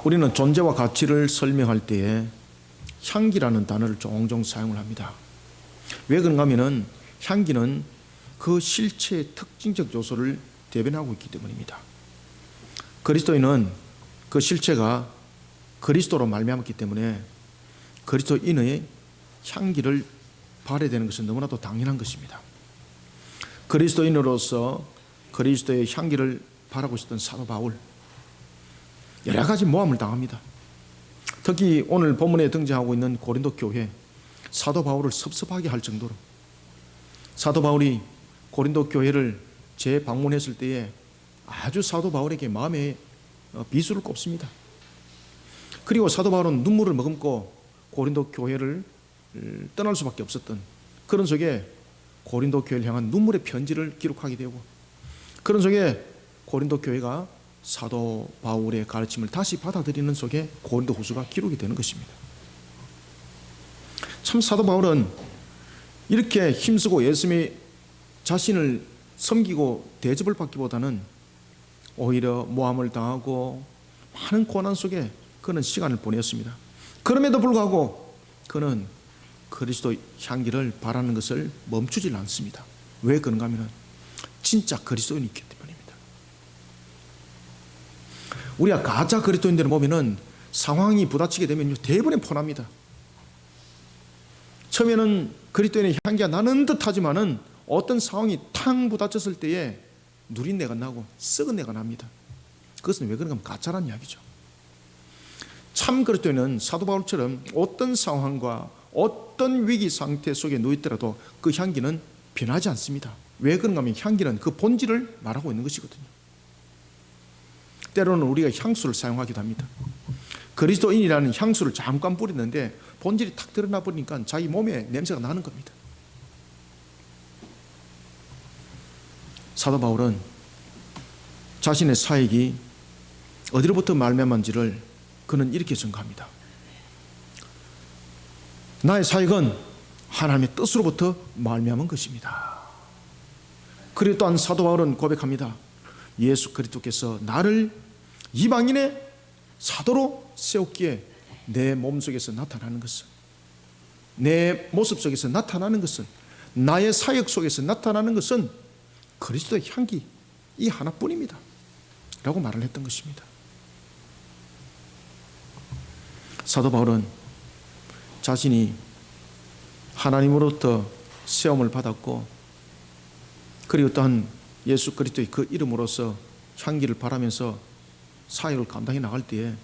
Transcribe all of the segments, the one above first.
우리는 존재와 가치를 설명할 때에 향기라는 단어를 종종 사용을 합니다. 왜 그런가 하면은 향기는 그 실체의 특징적 요소를 대변하고 있기 때문입니다. 그리스도인은 그 실체가 그리스도로 말미암았기 때문에 그리스도인의 향기를 발해야 되는 것은 너무나도 당연한 것입니다. 그리스도인으로서 그리스도의 향기를 바라고 있었던 사도 바울, 여러 가지 모함을 당합니다. 특히 오늘 본문에 등장하고 있는 고린도 교회, 사도 바울을 섭섭하게 할 정도로 사도 바울이 고린도 교회를 재방문했을 때에 아주 사도 바울에게 마음에 비수를 꼽습니다. 그리고 사도 바울은 눈물을 머금고 고린도 교회를 떠날 수밖에 없었던 그런 속에 고린도 교회를 향한 눈물의 편지를 기록하게 되고, 그런 속에 고린도 교회가 사도 바울의 가르침을 다시 받아들이는 속에 고린도 후서가 기록이 되는 것입니다. 참 사도 바울은 이렇게 힘쓰고 열심히 자신을 섬기고 대접을 받기보다는 오히려 모함을 당하고 많은 고난 속에 그는 시간을 보냈습니다. 그럼에도 불구하고 그는 그리스도 향기를 바라는 것을 멈추질 않습니다. 왜 그런가 하면 진짜 그리스도인이기 때문입니다. 우리가 가짜 그리스도인들을 보면은 상황이 부딪히게 되면 대부분의 포납니다. 처음에는 그리스도인의 향기가 나는 듯 하지만은 어떤 상황이 탕 부딪혔을 때에 누린내가 나고 썩은 내가 납니다. 그것은 왜 그런가 하면 가짜란 이야기죠. 참 그리스도인은 사도 바울처럼 어떤 상황과 어떤 위기 상태 속에 놓였더라도 그 향기는 변하지 않습니다. 왜 그런가 하면 향기는 그 본질을 말하고 있는 것이거든요. 때로는 우리가 향수를 사용하기도 합니다. 그리스도인이라는 향수를 잠깐 뿌리는데 본질이 탁 드러나 버리니까 자기 몸에 냄새가 나는 겁니다. 사도 바울은 자신의 사역이 어디로부터 말미암은지를 그는 이렇게 증거합니다. 나의 사역은 하나님의 뜻으로부터 말미암은 것입니다. 그리고 또한 사도 바울은 고백합니다. 예수 그리스도께서 나를 이방인의 사도로 세웠기에 내 몸속에서 나타나는 것은, 내 모습 속에서 나타나는 것은, 나의 사역 속에서 나타나는 것은 그리스도의 향기 이 하나뿐입니다 라고 말을 했던 것입니다. 사도 바울은 자신이 하나님으로부터 세움을 받았고, 그리고 또한 예수 그리스도의 그 이름으로서 향기를 바라면서 사역을 감당해 나갈 때에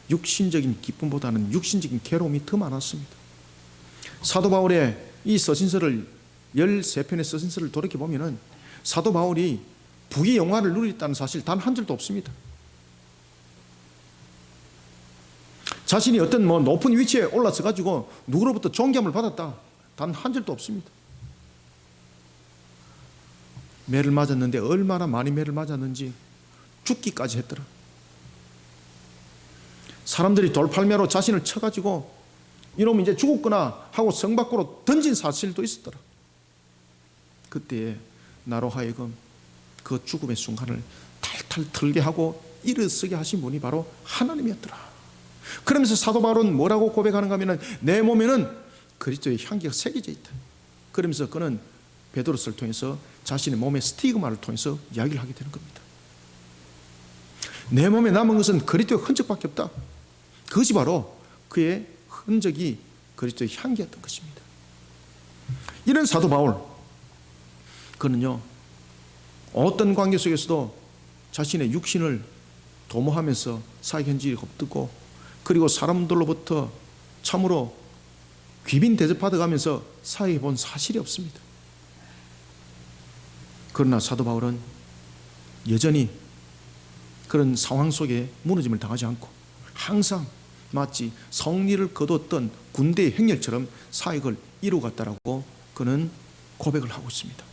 육신적인 기쁨보다는 육신적인 괴로움이 더 많았습니다. 사도 바울의 이 서신서를 13편의 서신서를 돌이켜보면 사도 바울이 부귀 영화를 누렸다는 사실 단 한 줄도 없습니다. 자신이 어떤 높은 위치에 올라서 가지고 누구로부터 존경을 받았다 단 한 줄도 없습니다. 매를 맞았는데 얼마나 많이 매를 맞았는지 죽기까지 했더라. 사람들이 돌팔매로 자신을 쳐가지고 이놈 이제 죽었구나 하고 성 밖으로 던진 사실도 있었더라. 그때에 나로 하여금 그 죽음의 순간을 탈탈 털게 하고 일어서게 하신 분이 바로 하나님이었더라. 그러면서 사도 바울은 뭐라고 고백하는가 하면 내 몸에는 그리스도의 향기가 새겨져 있다. 그러면서 그는 베드로서를 통해서 자신의 몸의 스티그마를 통해서 이야기를 하게 되는 겁니다. 내 몸에 남은 것은 그리스도의 흔적밖에 없다. 그것이 바로 그의 흔적이 그리스도의 향기였던 것입니다. 이런 사도 바울, 그는요 어떤 관계 속에서도 자신의 육신을 도모하면서 사역 현직이 겉두고, 그리고 사람들로부터 참으로 귀빈 대접받아가면서 사역해 본 사실이 없습니다. 그러나 사도 바울은 여전히 그런 상황 속에 무너짐을 당하지 않고 항상 마치 성리를 거뒀던 군대의 행렬처럼 사역을 이루어갔다라고 그는 고백을 하고 있습니다.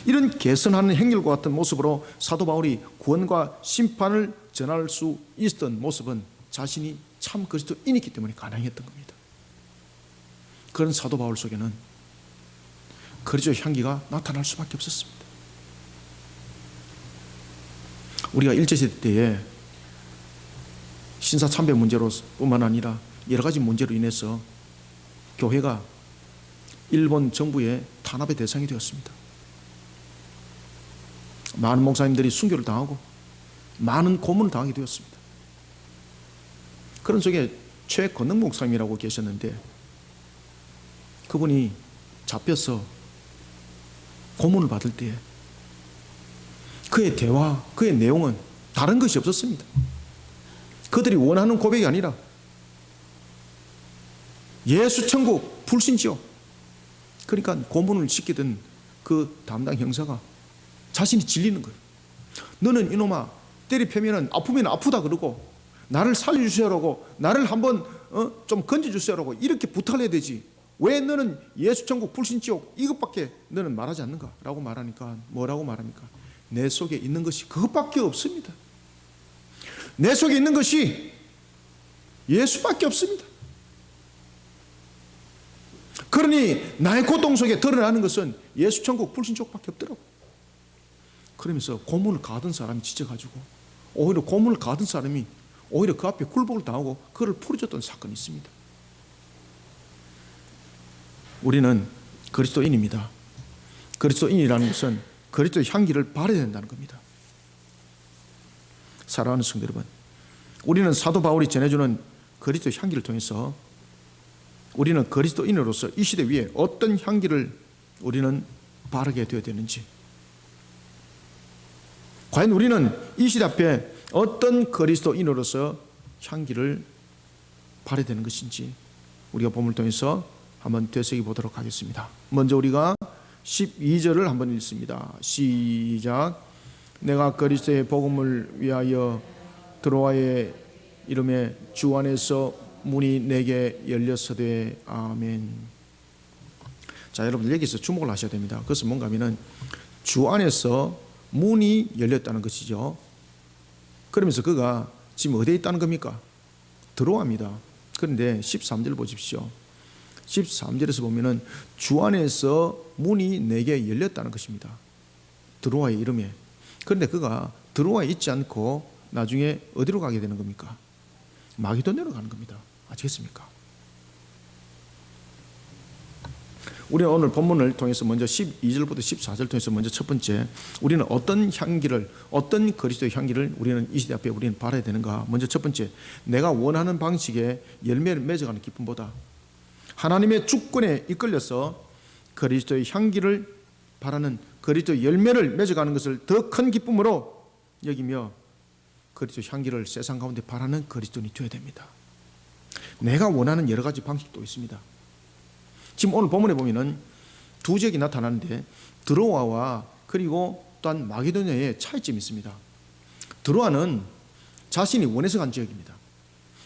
이런 개선하는 행렬과 같은 모습으로 사도 바울이 구원과 심판을 전할 수 있었던 모습은 자신이 참 그리스도인이기 때문에 가능했던 겁니다. 그런 사도 바울 속에는 그리스도의 향기가 나타날 수밖에 신사참배 문제로뿐만 아니라 여러 가지 문제로 인해서 교회가 일본 정부의 탄압의 대상이 되었습니다. 많은 목사님들이 순교를 당하고 많은 고문을 당하게 되었습니다. 그런 속에 최건능 목사님이라고 계셨는데 그분이 잡혀서 고문을 받을 때에 그의 대화, 그의 내용은 다른 것이 없었습니다. 그들이 원하는 고백이 아니라 예수 천국 불신지요. 그러니까 고문을 시키던 그 담당 형사가 자신이 질리는 거예요. 너는 이놈아 때리 패면은 아프면 아프다 그러고 나를 살려주세요라고 나를 한번 좀 건져주세요라고 이렇게 부탁을 해야 되지. 왜 너는 예수 천국 불신지옥 이것밖에 너는 말하지 않는가? 라고 말하니까 뭐라고 말합니까? 내 속에 있는 것이 그것밖에 없습니다. 내 속에 있는 것이 예수밖에 없습니다. 그러니 나의 고통 속에 드러나는 것은 예수 천국 불신지옥밖에 없더라고. 그러면서 고문을 가던 사람이 지쳐가지고 오히려 고문을 가던 사람이 오히려 그 앞에 굴복을 당하고 그를 풀어줬던 사건이 있습니다. 우리는 그리스도인입니다. 그리스도인이라는 것은 그리스도의 향기를 발해야 된다는 겁니다. 사랑하는 성도 여러분, 우리는 사도 바울이 전해주는 그리스도의 향기를 통해서 우리는 그리스도인으로서 이 시대 위에 어떤 향기를 우리는 바르게 되어야 되는지, 과연 우리는 이 시대 앞에 어떤 그리스도인으로서 향기를 발해야 되는 것인지 우리가 본문을 통해서 한번 되새겨 보도록 하겠습니다. 먼저 우리가 12절을 한번 읽습니다. 시작. 내가 그리스도의 복음을 위하여 드로아의 이름에 주 안에서 문이 내게 열렸으되 아멘. 자, 여러분 여기서 주목을 하셔야 됩니다. 그것은 뭔가 하면은 주 안에서 문이 열렸다는 것이죠. 그러면서 그가 지금 어디에 있다는 겁니까? 드로아입니다. 그런데 13절 보십시오. 13절에서 보면은 주 안에서 문이 내게 열렸다는 것입니다. 드로아의 이름에. 그런데 그가 드로아에 있지 않고 나중에 어디로 가게 되는 겁니까? 마게도냐로 가는 겁니다. 아시겠습니까? 우리는 오늘 본문을 통해서 먼저 12절부터 14절 통해서 먼저 첫 번째 우리는 어떤 향기를, 어떤 그리스도의 향기를 우리는 이 시대 앞에 우리는 바라야 되는가. 먼저 첫 번째, 내가 원하는 방식의 열매를 맺어가는 기쁨보다 하나님의 주권에 이끌려서 그리스도의 향기를 바라는, 그리스도의 열매를 맺어가는 것을 더 큰 기쁨으로 여기며 그리스도의 향기를 세상 가운데 바라는 그리스도인이 되어야 됩니다. 내가 원하는 여러 가지 방식도 있습니다. 지금 오늘 본문에 보면은 두 지역이 나타나는데 드로아와 그리고 또한 마게도냐의 차이점이 있습니다. 드로아는 자신이 원해서 간 지역입니다.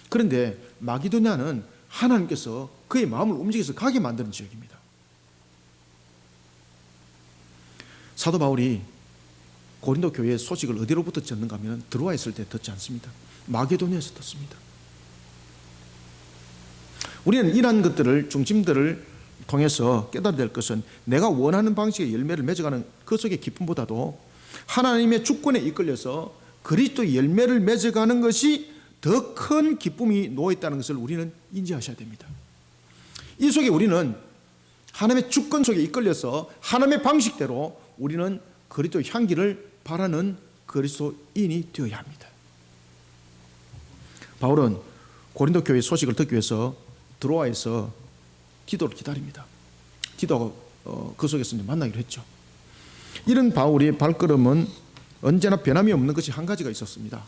그런데 마게도냐는 하나님께서 그의 마음을 움직여서 가게 만드는 지역입니다. 사도 바울이 고린도 교회의 소식을 어디로부터 듣는가 하면 드로아에 있을 때 듣지 않습니다. 마게도냐에서 듣습니다. 우리는 이러한 것들을, 중심들을 통해서 깨달아야 될 것은 내가 원하는 방식의 열매를 맺어가는 그 속의 기쁨보다도 하나님의 주권에 이끌려서 그리스도의 열매를 맺어가는 것이 더 큰 기쁨이 놓여있다는 것을 우리는 인지하셔야 됩니다. 이 속에 우리는 하나님의 주권 속에 이끌려서 하나님의 방식대로 우리는 그리스도의 향기를 바라는 그리스도인이 되어야 합니다. 바울은 고린도 교회 소식을 듣기 위해서 드로아에서 디도를 기다립니다. 디도가 그 속에서 만나기로 했죠. 이런 바울의 발걸음은 언제나 변함이 없는 것이 한 가지가 있었습니다.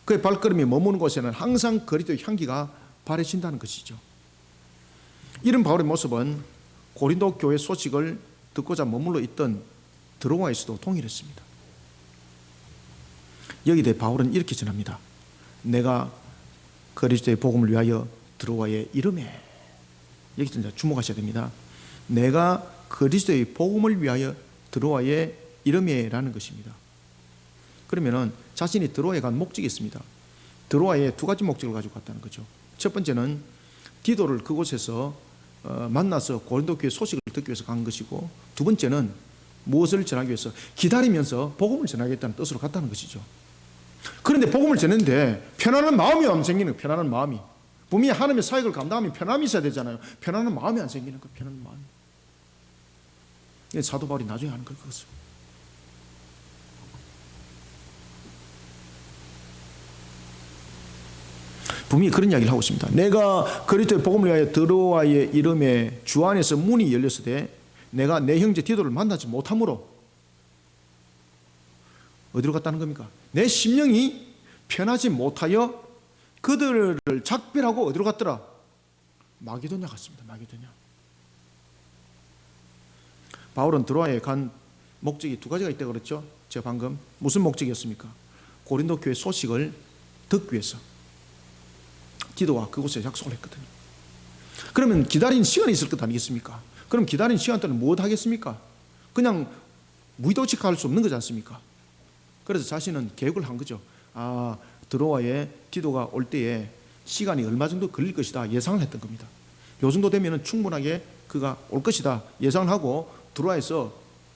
그의 발걸음이 머무는 곳에는 항상 그리스도의 향기가 바래진다는 것이죠. 이런 바울의 모습은 고린도 교회 소식을 듣고자 머물러 있던 드로아에서도 동일했습니다. 여기에 대해 바울은 이렇게 전합니다. 내가 그리스도의 복음을 위하여 드로아의 이름에, 여기 주목하셔야 됩니다. 내가 그리스도의 복음을 위하여 드로아의 이름에라는 것입니다. 그러면은 자신이 드로아에 간 목적이 있습니다. 드로아에 두 가지 목적을 가지고 갔다는 거죠. 첫 번째는 디도를 그곳에서 만나서 고린도 교회 소식을 듣기 위해서 간 것이고, 두 번째는 무엇을 전하기 위해서 기다리면서 복음을 전하겠다는 뜻으로 갔다는 것이죠. 그럼 그런데 복음을 전했는데 편안한 마음이 안 생기는 거예요. 편안한 마음이. 분명히 하나님의 사역을 감당하면 편함이 있어야 되잖아요. 편안한 마음이 안 생기는 거예요. 편안한 마음이. 사도 바울이 나중에 하는 걸 그것을. 분명히 그런 이야기를 하고 있습니다. 내가 그리스도의 복음을 위하여 드로아의 이름에 주 안에서 문이 열렸으되 내가 내 형제 디도를 만나지 못함으로 어디로 갔다는 겁니까? 내 심령이 편하지 못하여 그들을 작별하고 어디로 갔더라? 마게도냐 갔습니다. 마게도냐. 바울은 드로아에 간 목적이 두 가지가 있다고 그랬죠. 제가 방금 무슨 목적이었습니까? 고린도 교회 소식을 듣기 위해서 디도가 그곳에 약속을 했거든요. 그러면 기다린 시간이 있을 것 아니겠습니까? 그럼 기다린 시간 동안 무엇 하겠습니까? 그냥 무의도직할 수 없는 거지 않습니까? 그래서 자신은 계획을 한 거죠. 드로아에 디도가 올 때에 시간이 얼마 정도 걸릴 것이다 예상을 했던 겁니다. 요 정도 되면 충분하게 그가 올 것이다 예상을 하고 드로아에서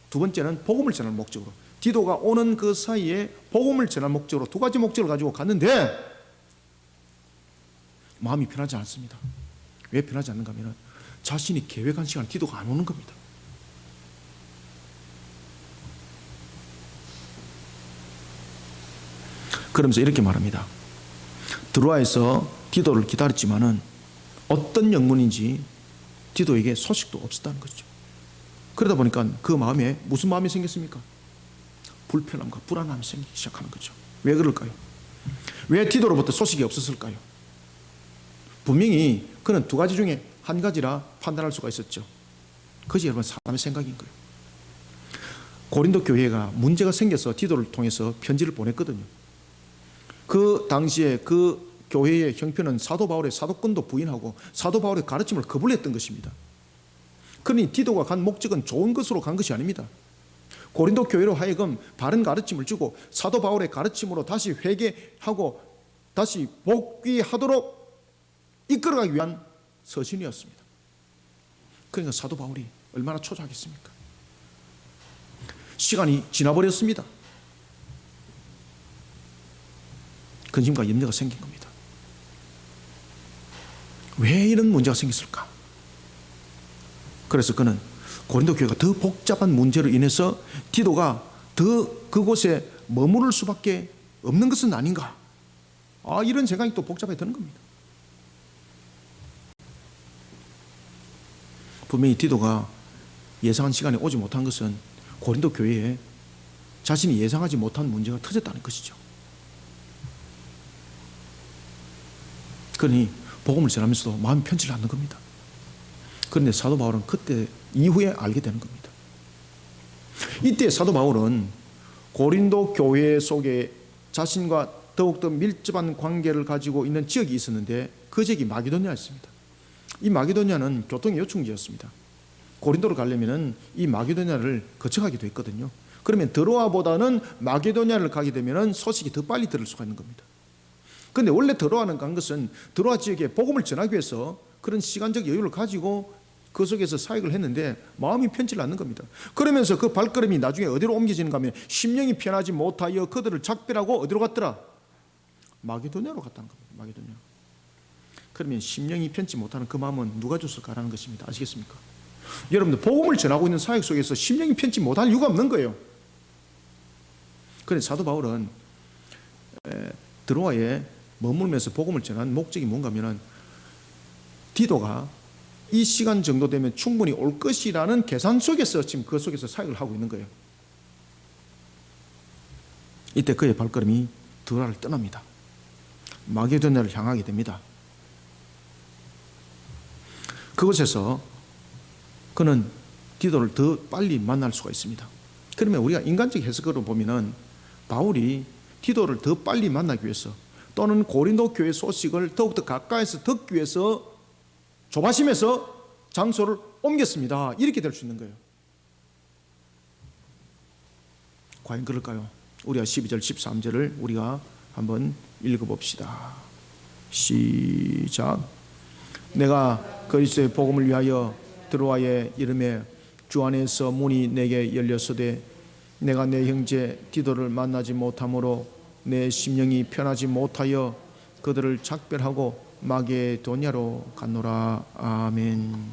두 번째는 복음을 전할 목적으로 디도가 오는 그 사이에 복음을 전할 목적으로 두 가지 목적을 가지고 갔는데 마음이 편하지 않습니다. 왜 편하지 않는가 하면 자신이 계획한 시간에 디도가 안 오는 겁니다. 그러면서 이렇게 말합니다. 드로아에서 디도를 기다렸지만은 어떤 영문인지 디도에게 소식도 없었다는 거죠. 그러다 보니까 그 마음에 무슨 마음이 생겼습니까? 불편함과 불안함이 생기기 시작하는 거죠. 왜 그럴까요? 왜 디도로부터 소식이 없었을까요? 분명히 그는 두 가지 중에 한 가지라 판단할 수가 있었죠. 그것이 여러분 사람의 생각인 거예요. 고린도 교회가 문제가 생겨서 디도를 통해서 편지를 보냈거든요. 그 당시에 그 교회의 형편은 사도 바울의 사도권도 부인하고 사도 바울의 가르침을 거부했던 것입니다. 그러니 디도가 간 목적은 좋은 것으로 간 것이 아닙니다. 고린도 교회로 하여금 바른 가르침을 주고 사도 바울의 가르침으로 다시 회개하고 다시 복귀하도록 이끌어가기 위한 서신이었습니다. 그러니까 사도 바울이 얼마나 초조하겠습니까? 시간이 지나버렸습니다. 근심과 염려가 생긴 겁니다. 왜 이런 문제가 생겼을까? 그래서 그는 고린도 교회가 더 복잡한 문제로 인해서 디도가 더 그곳에 머무를 수밖에 없는 것은 아닌가? 이런 생각이 또 복잡해 드는 겁니다. 분명히 디도가 예상한 시간에 오지 못한 것은 고린도 교회에 자신이 예상하지 못한 문제가 터졌다는 것이죠. 그러니 복음을 전하면서도 마음이 편치를 않는 겁니다. 그런데 사도 바울은 그때 이후에 알게 되는 겁니다. 이때 사도 바울은 고린도 교회 속에 자신과 더욱더 밀접한 관계를 가지고 있는 지역이 있었는데 그 지역이 마게도냐였습니다. 이 마게도냐는 교통의 요충지였습니다. 고린도로 가려면 이 마게도냐를 거쳐가기도 했거든요. 그러면 드로아보다는 마게도냐를 가게 되면 소식이 더 빨리 들을 수가 있는 겁니다. 그런데 원래 드로아는 간 것은 드로아 지역에 복음을 전하기 위해서 그런 시간적 여유를 가지고 그 속에서 사역을 했는데 마음이 편치를 않는 겁니다. 그러면서 그 발걸음이 나중에 어디로 옮겨지는가 하면 심령이 편하지 못하여 그들을 작별하고 어디로 갔더라? 마게도냐로 갔다는 겁니다. 마게도냐. 그러면 심령이 편치 못하는 그 마음은 누가 줬을까라는 것입니다. 아시겠습니까? 여러분들 복음을 전하고 있는 사역 속에서 심령이 편치 못할 이유가 없는 거예요. 그런데 사도 바울은 드로아에 머물면서 복음을 전하는 목적이 뭔가 하면 디도가 이 시간 정도 되면 충분히 올 것이라는 계산 속에서 지금 그 속에서 사역을 하고 있는 거예요. 이때 그의 발걸음이 드로아를 떠납니다. 마게도냐를 향하게 됩니다. 그곳에서 그는 디도를 더 빨리 만날 수가 있습니다. 그러면 우리가 인간적 해석으로 보면은 바울이 디도를 더 빨리 만나기 위해서 또는 고린도 교회 소식을 더욱더 가까이서 듣기 위해서 조바심에서 장소를 옮겼습니다. 이렇게 될 수 있는 거예요. 과연 그럴까요? 우리가 12절 13절을 우리가 한번 읽어봅시다. 시작. 내가 그리스도의 복음을 위하여 드로아의 이름에 주 안에서 문이 내게 열렸으되 내가 내 형제 디도를 만나지 못함으로 내 심령이 편하지 못하여 그들을 작별하고 마게도냐로 갔노라. 아멘.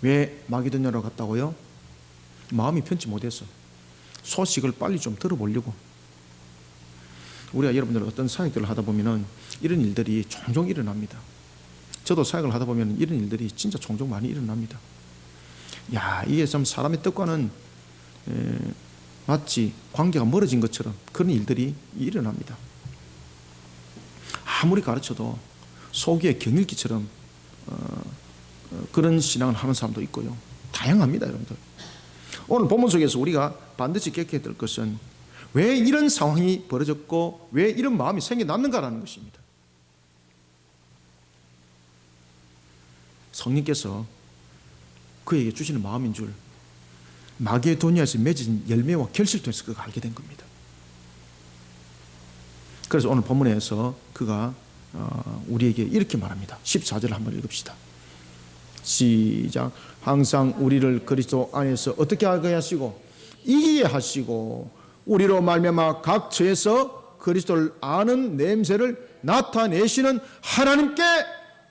왜 마게도냐로 갔다고요? 마음이 편치 못해서 소식을 빨리 좀 들어보려고. 우리가 여러분들 어떤 사역들을 하다 보면은 이런 일들이 종종 일어납니다. 저도 사역을 하다 보면 이런 일들이 진짜 종종 많이 일어납니다. 야, 이게 참 사람의 뜻과는 마치 관계가 멀어진 것처럼 그런 일들이 일어납니다. 아무리 가르쳐도 속에 경일기처럼 그런 신앙을 하는 사람도 있고요. 다양합니다, 여러분들. 오늘 본문 속에서 우리가 반드시 깨닫게 될 것은 왜 이런 상황이 벌어졌고 왜 이런 마음이 생겨났는가라는 것입니다. 성령께서 그에게 주시는 마음인 줄 마게도니아에서 맺은 열매와 결실을 통해서 그가 알게 된 겁니다. 그래서 오늘 본문에서 그가 우리에게 이렇게 말합니다. 14절을 한번 읽읍시다. 시작. 항상 우리를 그리스도 안에서 어떻게 하게 하시고 이기게 하시고 우리로 말미암아 각 처에서 그리스도를 아는 냄새를 나타내시는 하나님께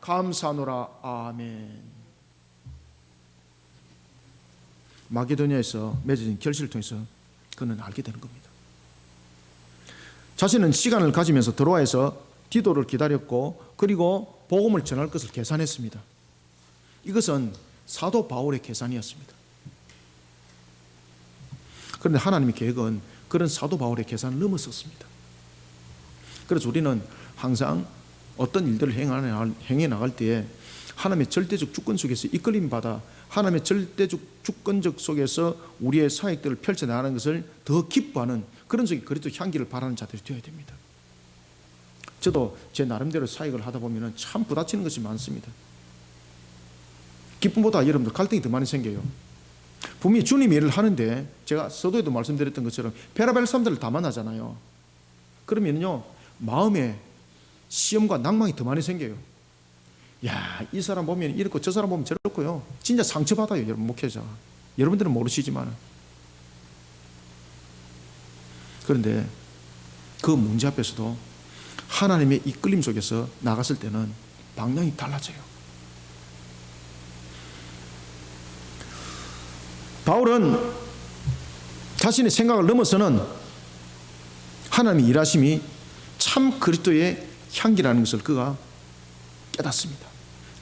감사하노라. 아멘. 마게도니아에서 맺어진 결실을 통해서 그는 알게 되는 겁니다. 자신은 시간을 가지면서 드로아에서 디도를 기다렸고 그리고 복음을 전할 것을 계산했습니다. 이것은 사도 바울의 계산이었습니다. 그런데 하나님의 계획은 그런 사도 바울의 계산을 넘어섰습니다. 그래서 우리는 항상 어떤 일들을 행해 나갈 때에 하나님의 절대적 주권 속에서 이끌림 받아 하나님의 절대적 주권적 속에서 우리의 사역들을 펼쳐나가는 것을 더 기뻐하는 그런 속에 그리스도 향기를 바라는 자들이 되어야 됩니다. 저도 제 나름대로 사역을 하다 보면 참 부딪히는 것이 많습니다. 기쁨보다 여러분들 갈등이 더 많이 생겨요. 분명히 주님 일을 하는데 제가 서두에도 말씀드렸던 것처럼 별의별 사람들을 다 만나잖아요. 그러면요 마음에 시험과 낭망이 더 많이 생겨요. 야, 이 사람 보면 이렇고 저 사람 보면 저렇고요. 진짜 상처받아요, 여러분 목회자. 여러분들은 모르시지만. 그런데 그 문제 앞에서도 하나님의 이끌림 속에서 나갔을 때는 방향이 달라져요. 바울은 자신의 생각을 넘어서는 하나님의 일하심이 참 그리스도의 향기라는 것을 그가 깨닫습니다.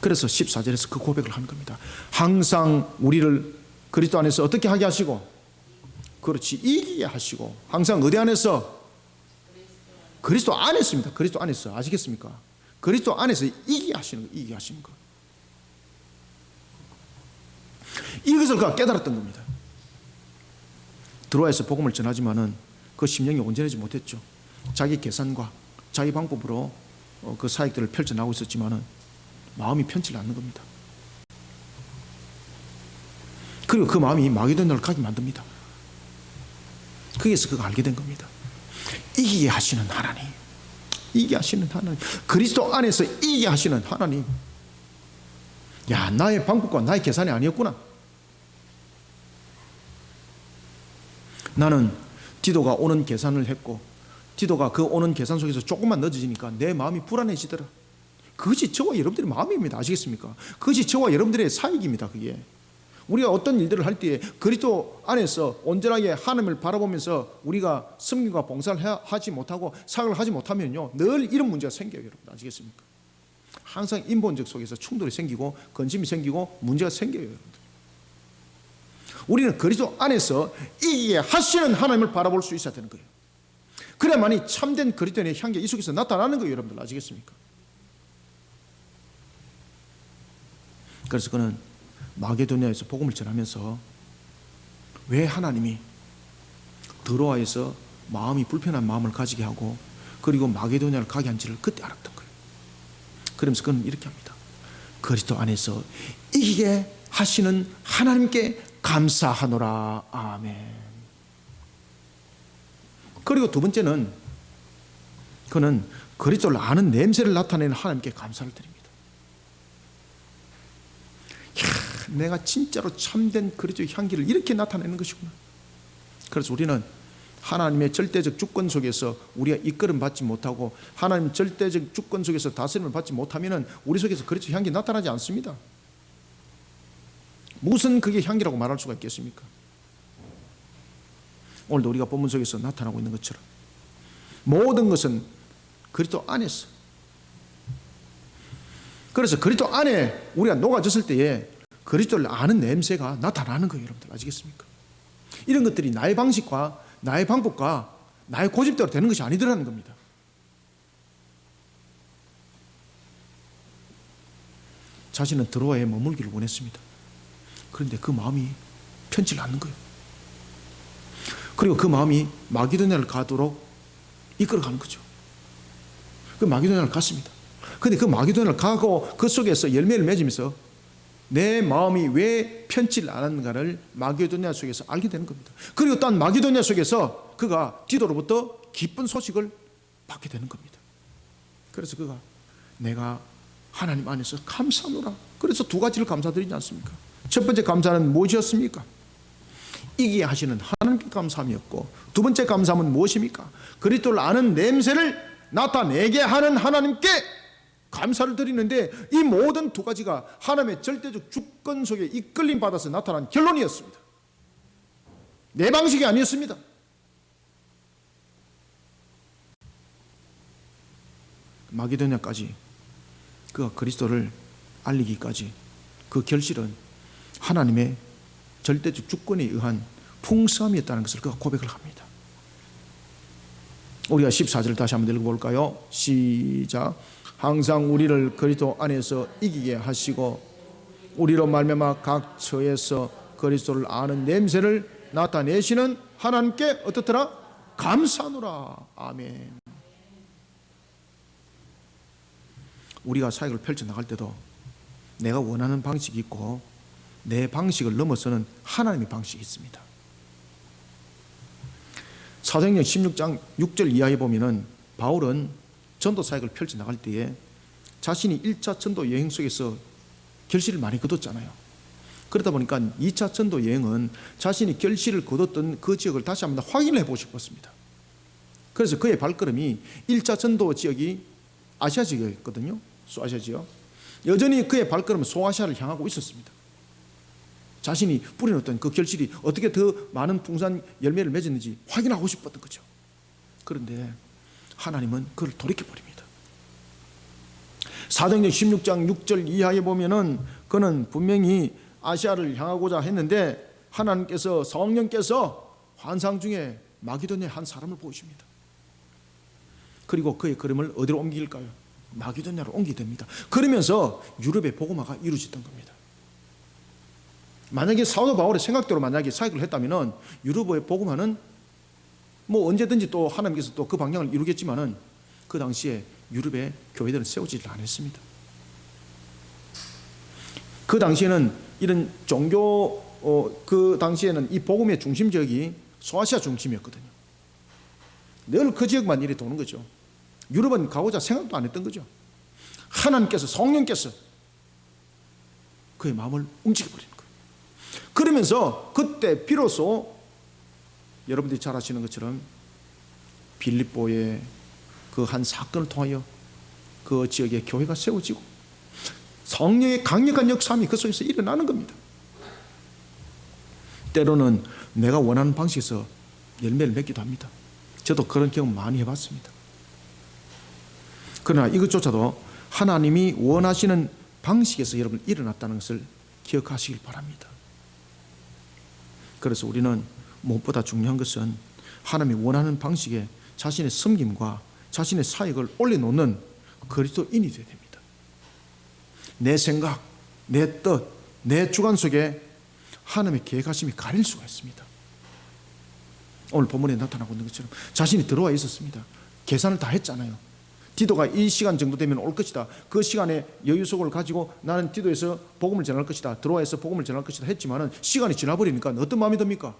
그래서 14절에서 그 고백을 하는 겁니다. 항상 우리를 그리스도 안에서 어떻게 하게 하시고, 그렇지, 이기게 하시고, 항상 어디 안에서? 그리스도 안에서입니다. 그리스도 안에서. 아시겠습니까? 그리스도 안에서 이기게 하시는 거, 이기게 하시는 거. 이것을 그가 깨달았던 겁니다. 드로아에서 복음을 전하지만은 그 심령이 온전하지 못했죠. 자기 계산과 자기 방법으로 그 사역들을 펼쳐나가고 있었지만은 마음이 편치를 않는 겁니다. 그리고 그 마음이 마게도냐를 가게 만듭니다. 거기에서 그가 알게 된 겁니다. 이기게 하시는 하나님, 이기게 하시는 하나님, 그리스도 안에서 이기게 하시는 하나님. 야, 나의 방법과 나의 계산이 아니었구나. 나는 디도가 오는 계산을 했고 디도가 그 오는 계산 속에서 조금만 늦어지니까 내 마음이 불안해지더라. 그것이 저와 여러분들의 마음입니다. 아시겠습니까? 그것이 저와 여러분들의 사역입니다. 그게 우리가 어떤 일들을 할 때에 그리스도 안에서 온전하게 하나님을 바라보면서 우리가 섬김과 봉사를 하지 못하고 사역을 하지 못하면요 늘 이런 문제가 생겨요. 여러분 아시겠습니까? 항상 인본적 속에서 충돌이 생기고 근심이 생기고 문제가 생겨요. 여러분들. 우리는 그리스도 안에서 이기게 하시는 하나님을 바라볼 수 있어야 되는 거예요. 그래야만이 참된 그리스도인의 향기가 이 속에서 나타나는 거예요. 여러분들 아시겠습니까? 그래서 그는 마게도냐에서 복음을 전하면서 왜 하나님이 드로아에서 마음이 불편한 마음을 가지게 하고 그리고 마게도냐를 가게 한지를 그때 알았던 거예요. 그러면서 그는 이렇게 합니다. 그리스도 안에서 이기게 하시는 하나님께 감사하노라. 아멘. 그리고 두 번째는 그는 그리스도를 아는 냄새를 나타내는 하나님께 감사를 드립니다. 이야, 내가 진짜로 참된 그리스도의 향기를 이렇게 나타내는 것이구나. 그래서 우리는 하나님의 절대적 주권 속에서 우리가 이끌음 받지 못하고 하나님 절대적 주권 속에서 다스림을 받지 못하면 우리 속에서 그리스도 향기 나타나지 않습니다. 무슨 그게 향기라고 말할 수가 있겠습니까? 오늘도 우리가 본문 속에서 나타나고 있는 것처럼 모든 것은 그리스도 안에서, 그래서 그리스도 안에 우리가 녹아졌을 때에 그리스도를 아는 냄새가 나타나는 거예요. 여러분들 아시겠습니까? 이런 것들이 나의 방식과 나의 방법과 나의 고집대로 되는 것이 아니더라는 겁니다. 자신은 드로아에 머물기를 원했습니다. 그런데 그 마음이 편치를 않는 거예요. 그리고 그 마음이 마게도냐를 가도록 이끌어가는 거죠. 그 마게도냐를 갔습니다. 그런데 그 마게도냐를 가고 그 속에서 열매를 맺으면서 내 마음이 왜 편치를 않았는가를 마게도냐 속에서 알게 되는 겁니다. 그리고 또 마게도냐 속에서 그가 디도로부터 기쁜 소식을 받게 되는 겁니다. 그래서 그가 내가 하나님 안에서 감사하노라. 그래서 두 가지를 감사드리지 않습니까? 첫 번째 감사는 무엇이었습니까? 이기게 하시는 하나님께 감사함이었고, 두 번째 감사함은 무엇입니까? 그리스도를 아는 냄새를 나타내게 하는 하나님께 감사를 드리는데, 이 모든 두 가지가 하나님의 절대적 주권 속에 이끌림 받아서 나타난 결론이었습니다. 내 방식이 아니었습니다. 마게도냐까지 그가 그리스도를 알리기까지 그 결실은 하나님의 절대적 주권에 의한 풍성함이었다는 것을 그가 고백을 합니다. 우리가 14절을 다시 한번 읽어볼까요? 시작. 항상 우리를 그리스도 안에서 이기게 하시고 우리로 말미암아 각 처에서 그리스도를 아는 냄새를 나타내시는 하나님께 어떻더라? 감사하노라. 아멘. 우리가 사역을 펼쳐나갈 때도 내가 원하는 방식이 있고 내 방식을 넘어서는 하나님의 방식이 있습니다. 사도행전 16장 6절 이하에 보면은 바울은 전도 사역을 펼쳐나갈 때에 자신이 1차 전도 여행 속에서 결실을 많이 거뒀잖아요. 그러다 보니까 2차 전도 여행은 자신이 결실을 거뒀던 그 지역을 다시 한번 확인을 해보고 싶었습니다. 그래서 그의 발걸음이 1차 전도 지역이 아시아 지역이었거든요. 소아시아 지역. 여전히 그의 발걸음은 소아시아를 향하고 있었습니다. 자신이 뿌려놓던 그 결실이 어떻게 더 많은 풍성한 열매를 맺었는지 확인하고 싶었던 거죠. 그런데 하나님은 그를 돌이켜버립니다. 사도행전 16장 6절 이하에 보면은 그는 분명히 아시아를 향하고자 했는데 하나님께서 성령께서 환상 중에 마게도냐의 한 사람을 보여줍니다. 그리고 그의 걸음을 어디로 옮길까요? 마게도냐로 옮기게 됩니다. 그러면서 유럽의 복음화가 이루어졌던 겁니다. 만약에 사도 바울의 생각대로 만약에 사역을 했다면 유럽의 복음화는 뭐 언제든지 또 하나님께서 또 그 방향을 이루겠지만은 그 당시에 유럽의 교회들은 세워지지 않았습니다. 그 당시에는 이런 종교 그 당시에는 이 복음의 중심 지역이 소아시아 중심이었거든요. 늘 그 지역만 이리 도는 거죠. 유럽은 가고자 생각도 안 했던 거죠. 하나님께서 성령께서 그의 마음을 움직여버리는 거예요. 그러면서 그때 비로소 여러분들이 잘 아시는 것처럼 빌립보의 그 한 사건을 통하여 그 지역에 교회가 세워지고 성령의 강력한 역사함이 그 속에서 일어나는 겁니다. 때로는 내가 원하는 방식에서 열매를 맺기도 합니다. 저도 그런 경험 많이 해봤습니다. 그러나 이것조차도 하나님이 원하시는 방식에서 여러분 일어났다는 것을 기억하시길 바랍니다. 그래서 우리는 무엇보다 중요한 것은 하나님이 원하는 방식에 자신의 섬김과 자신의 사역을 올려놓는 그리스도인이 되어야 됩니다. 내 생각, 내 뜻, 내 주관 속에 하나님의 계획하심이 가릴 수가 있습니다. 오늘 본문에 나타나고 있는 것처럼 자신이 들어와 있었습니다. 계산을 다 했잖아요. 디도가 이 시간 정도 되면 올 것이다. 그 시간에 여유속을 가지고 나는 디도에서 복음을 전할 것이다. 들어와서 복음을 전할 것이다 했지만은 시간이 지나버리니까 어떤 마음이 듭니까?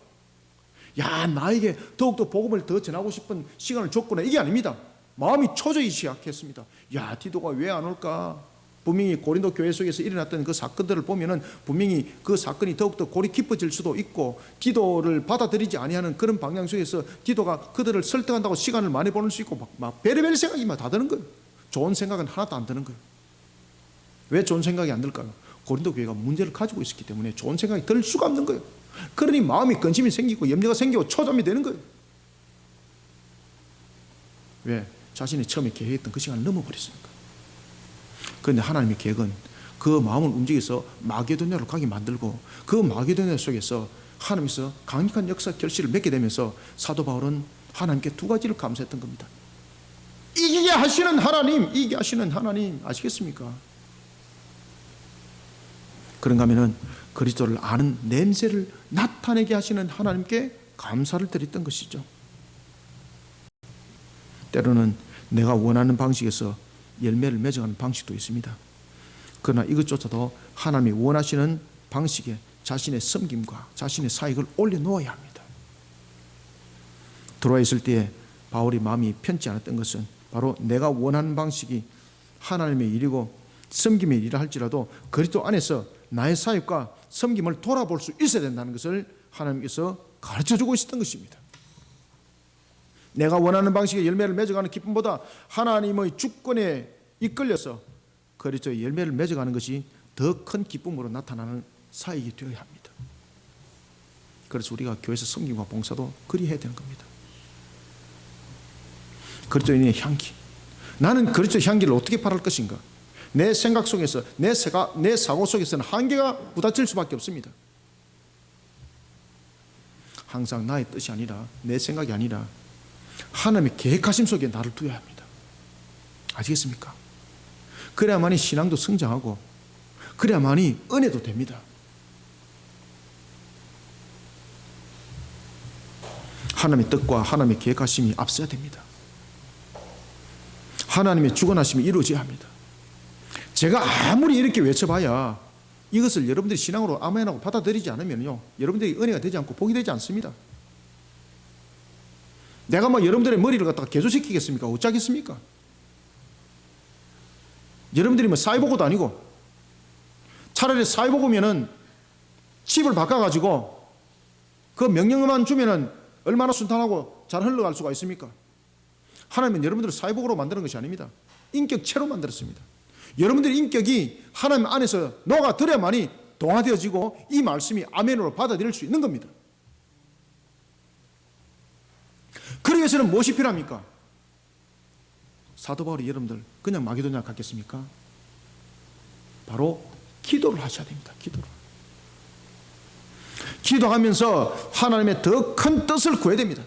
야, 나에게 더욱더 복음을 더 전하고 싶은 시간을 줬구나. 이게 아닙니다. 마음이 초조히 시작했습니다. 야, 디도가 왜 안 올까? 분명히 고린도 교회 속에서 일어났던 그 사건들을 보면은 분명히 그 사건이 더욱더 골이 깊어질 수도 있고 디도를 받아들이지 아니하는 그런 방향 속에서 디도가 그들을 설득한다고 시간을 많이 보낼 수 있고 막 별의별 생각이 막 다 드는 거예요. 좋은 생각은 하나도 안 드는 거예요. 왜 좋은 생각이 안 들까요? 고린도 교회가 문제를 가지고 있었기 때문에 좋은 생각이 들 수가 없는 거예요. 그러니 마음이 근심이 생기고 염려가 생기고 초점이 되는 거예요. 왜? 자신이 처음에 계획했던 그 시간을 넘어버렸으니까. 그런데 하나님의 계획은 그 마음을 움직여서 마게도냐로 가게 만들고 그 마게도냐 속에서 하나님께서 강력한 역사 결실을 맺게 되면서 사도 바울은 하나님께 두 가지를 감사했던 겁니다. 이기게 하시는 하나님, 이기게 하시는 하나님, 아시겠습니까? 그런가 하면은 그리스도를 아는 냄새를 나타내게 하시는 하나님께 감사를 드렸던 것이죠. 때로는 내가 원하는 방식에서 열매를 맺어가는 방식도 있습니다. 그러나 이것조차도 하나님이 원하시는 방식에 자신의 섬김과 자신의 사역을 올려놓아야 합니다. 들어와 있을 때에 바울이 마음이 편치 않았던 것은 바로 내가 원하는 방식이 하나님의 일이고 섬김의 일이라 할지라도 그리스도 안에서 나의 사역과 섬김을 돌아볼 수 있어야 된다는 것을 하나님께서 가르쳐주고 있었던 것입니다. 내가 원하는 방식의 열매를 맺어가는 기쁨보다 하나님의 주권에 이끌려서 그리스도의 열매를 맺어가는 것이 더 큰 기쁨으로 나타나는 사역이 되어야 합니다. 그래서 우리가 교회에서 섬김과 봉사도 그리 해야 되는 겁니다. 그리스도인의 향기. 나는 그리스도의 향기를 어떻게 바랄 것인가? 내 생각 속에서 내 사고 속에서는 한계가 부딪힐 수밖에 없습니다. 항상 나의 뜻이 아니라 내 생각이 아니라 하나님의 계획하심 속에 나를 두어야 합니다. 아시겠습니까? 그래야만이 신앙도 성장하고 그래야만이 은혜도 됩니다. 하나님의 뜻과 하나님의 계획하심이 앞서야 됩니다. 하나님의 주권하심이 이루어져야 합니다. 제가 아무리 이렇게 외쳐봐야 이것을 여러분들이 신앙으로 아멘하고 받아들이지 않으면요, 여러분들이 은혜가 되지 않고 복이 되지 않습니다. 내가 뭐 여러분들의 머리를 갖다가 개조시키겠습니까? 어쩌겠습니까? 여러분들이 뭐 사회보고도 아니고, 차라리 사회보고면은 칩을 바꿔가지고 그 명령만 주면은 얼마나 순탄하고 잘 흘러갈 수가 있습니까? 하나님은 여러분들을 사회보고로 만드는 것이 아닙니다. 인격체로 만들었습니다. 여러분들의 인격이 하나님 안에서 녹아들어야만이 동화되어지고 이 말씀이 아멘으로 받아들일 수 있는 겁니다. 그러기 위해서는 무엇이 필요합니까? 사도 바울이 여러분들 그냥 마게도냐 갔겠습니까? 바로 기도를 하셔야 됩니다. 기도하면서 하나님의 더 큰 뜻을 구해야 됩니다.